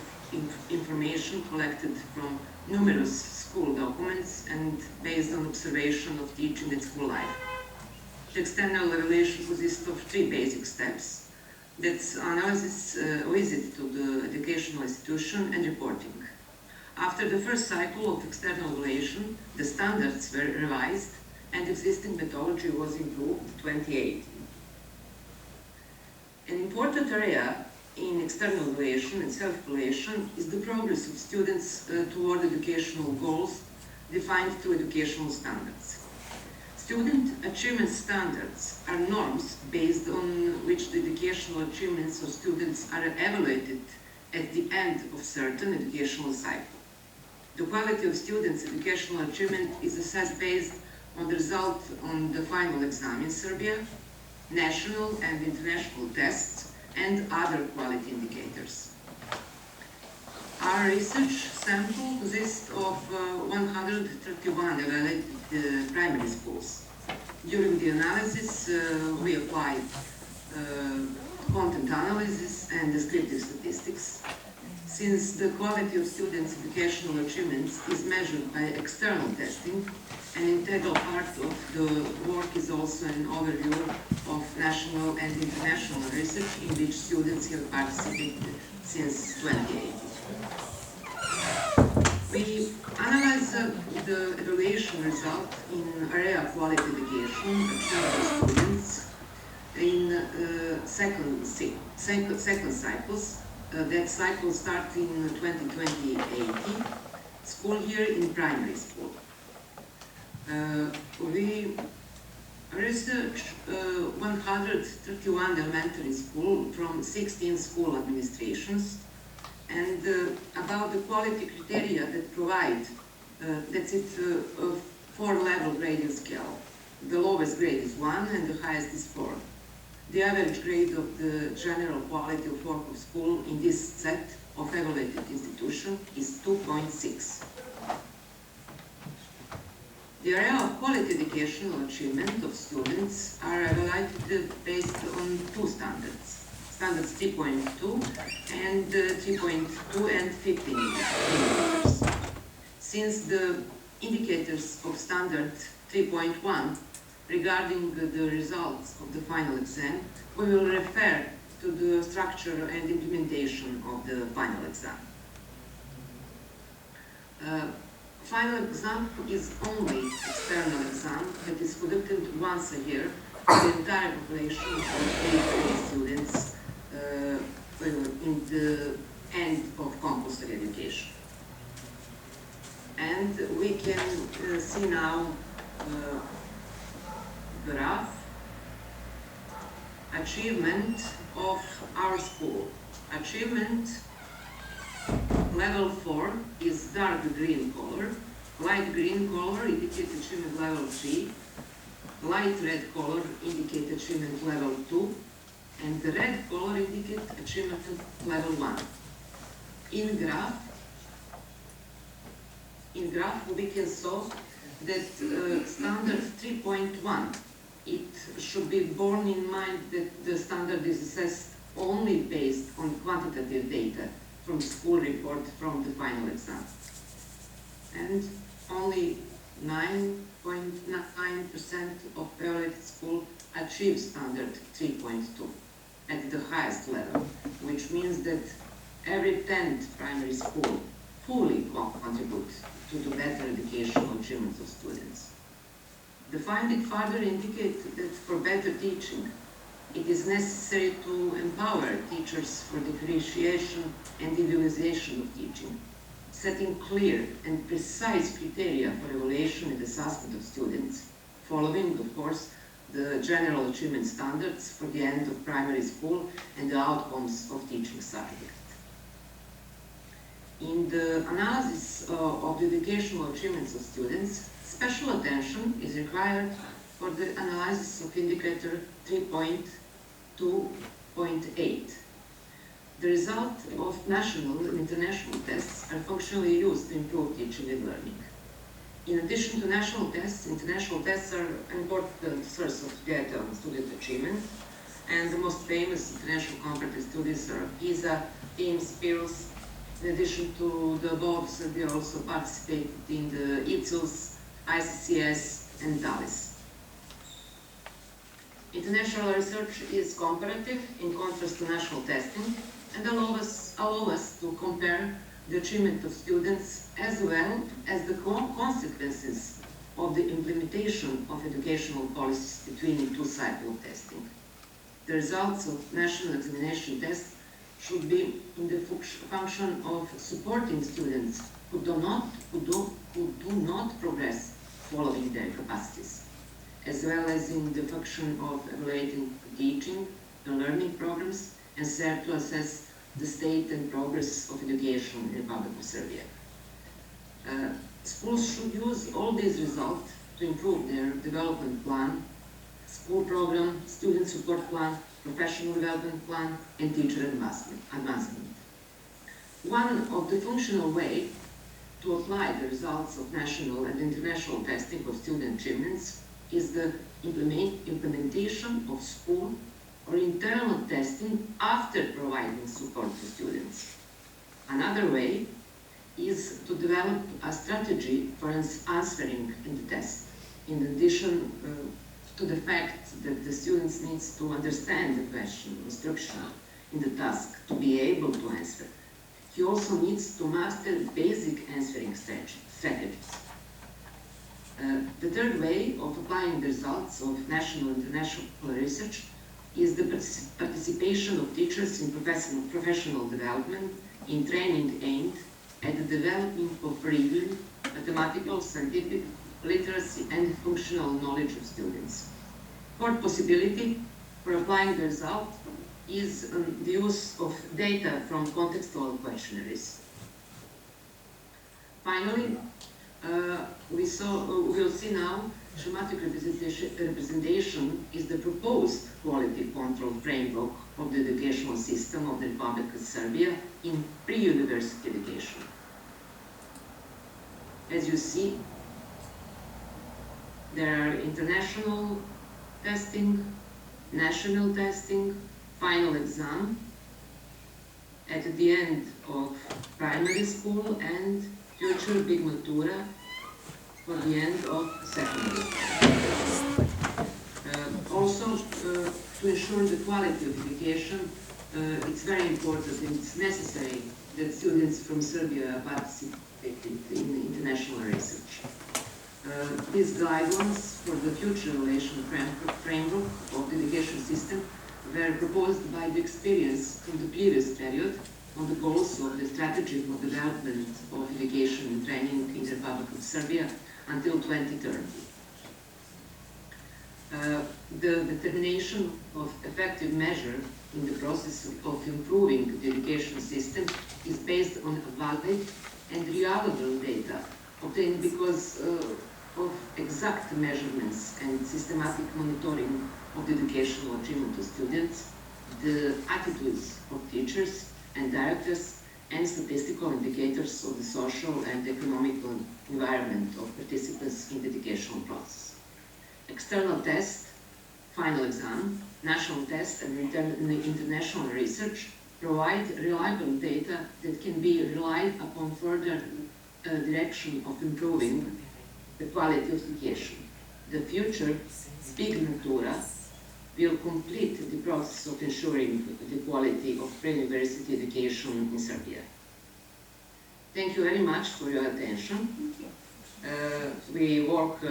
information collected from numerous school documents and based on observation of teaching at school life. The external evaluation consists of three basic steps. That's analysis, visit to the educational institution, and reporting. After the first cycle of external evaluation, the standards were revised and existing methodology was improved in 2018. An important area in external evaluation and self-evaluation is the progress of students toward educational goals defined through educational standards. Student achievement standards are norms based on which the educational achievements of students are evaluated at the end of certain educational cycle. The quality of students' educational achievement is assessed based on the result on the final exam in Serbia, national and international tests, and other quality indicators. Our research sample consists of 131 evaluated primary schools. During the analysis, we applied content analysis and descriptive statistics. Since the quality of students' educational achievements is measured by external testing, an integral part of the work is also an overview of national and international research in which students have participated since 2018. We analyze the evaluation result in area quality education of students in second cycles. That cycle starts in 2020-18 school year in primary school. We researched 131 elementary schools from 16 school administrations, and about the quality criteria that provide, that's it, a 4-level grading scale. The lowest grade is 1 and the highest is 4. The average grade of the general quality of work of school in this set of evaluated institution is 2.6. The area of quality educational achievement of students are evaluated based on two standards. Standards 3.2 and 3.2 and 15 indicators. Since the indicators of standard 3.1, regarding the results of the final exam, we will refer to the structure and implementation of the final exam. Final exam is only external exam that is conducted once a year for the entire population of 8 students in the end of compulsory education. And we can see now graph achievement of our school. Achievement level 4 is dark green color, light green color indicates achievement level 3, light red color indicates achievement level 2, and the red color indicates achievement level 1. In graph we can saw that standard 3.1, it should be borne in mind that the standard is assessed only based on quantitative data from the school report from the final exam. And only 9.9% of evaluated schools achieve standard 3.2 at the highest level, which means that every 10th primary school fully contributes to the better educational achievements of students. The finding further indicates that for better teaching, it is necessary to empower teachers for differentiation and individualization of teaching, setting clear and precise criteria for evaluation and assessment of students, following, of course, the general achievement standards for the end of primary school and the outcomes of teaching subject. In the analysis of the educational achievements of students, special attention is required for the analysis of indicator 3.2.8. The result of national and international tests are functionally used to improve teaching and learning. In addition to national tests, international tests are an important source of data on student achievement, and the most famous international comparative studies are PISA, TIMSS, PIRLS. In addition to the above, Serbia also participated in the ICILS, ICCS, and DALIS. International research is comparative in contrast to national testing and allow us to compare the achievement of students as well as the consequences of the implementation of educational policies between the two cycles of testing. The results of national examination tests should be in the function of supporting students who do not progress following their capacities, as well as in the function of evaluating teaching and learning programs and serve to assess the state and progress of education in the Republic of Serbia. Schools should use all these results to improve their development plan, school program, student support plan, professional development plan, and teacher advancement. One of the functional ways to apply the results of national and international testing of student achievements is the implementation of school or internal testing after providing support to students. Another way is to develop a strategy for answering in the test. In addition to the fact that the students need to understand the question, instruction in the task to be able to answer, he also needs to master basic answering strategies. The third way of applying the results of national and international research is the participation of teachers in professional development in training aimed at the development of reading, mathematical, scientific, literacy, and functional knowledge of students. Fourth possibility for applying the result is the use of data from contextual questionnaires. Finally, we'll see now schematic representation is the proposed quality control framework of the educational system of the Republic of Serbia in pre-university education. As you see, there are international testing, national testing, final exam at the end of primary school, and future big matura for the end of secondary. Also, to ensure the quality of education, it's very important and it's necessary that students from Serbia participate in international research. These guidelines for the future relation framework of the education system were proposed by the experience from the previous period on the goals of the strategy for development of education and training in the Republic of Serbia until 2030. The determination of effective measure in the process of improving the education system is based on valid and reliable data obtained because of exact measurements and systematic monitoring of the educational achievement of students, the attitudes of teachers and directors, and statistical indicators of the social and economical environment of participants in the educational process. External test, final exam, national test, and international research provide reliable data that can be relied upon further direction of improving the quality of education. The future Big Natura will complete the process of ensuring the quality of pre-university education in Serbia. Thank you very much for your attention. We work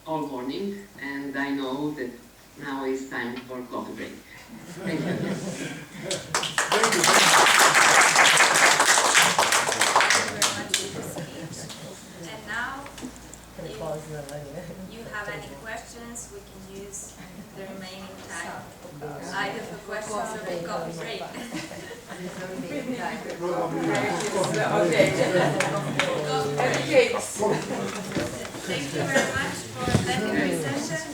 all morning, and I know that now is time for coffee break. Thank you. Thank you. And now, if you have any questions, we can use the remaining time either for questions or for coffee break. Okay. Thank you very much for attending this session.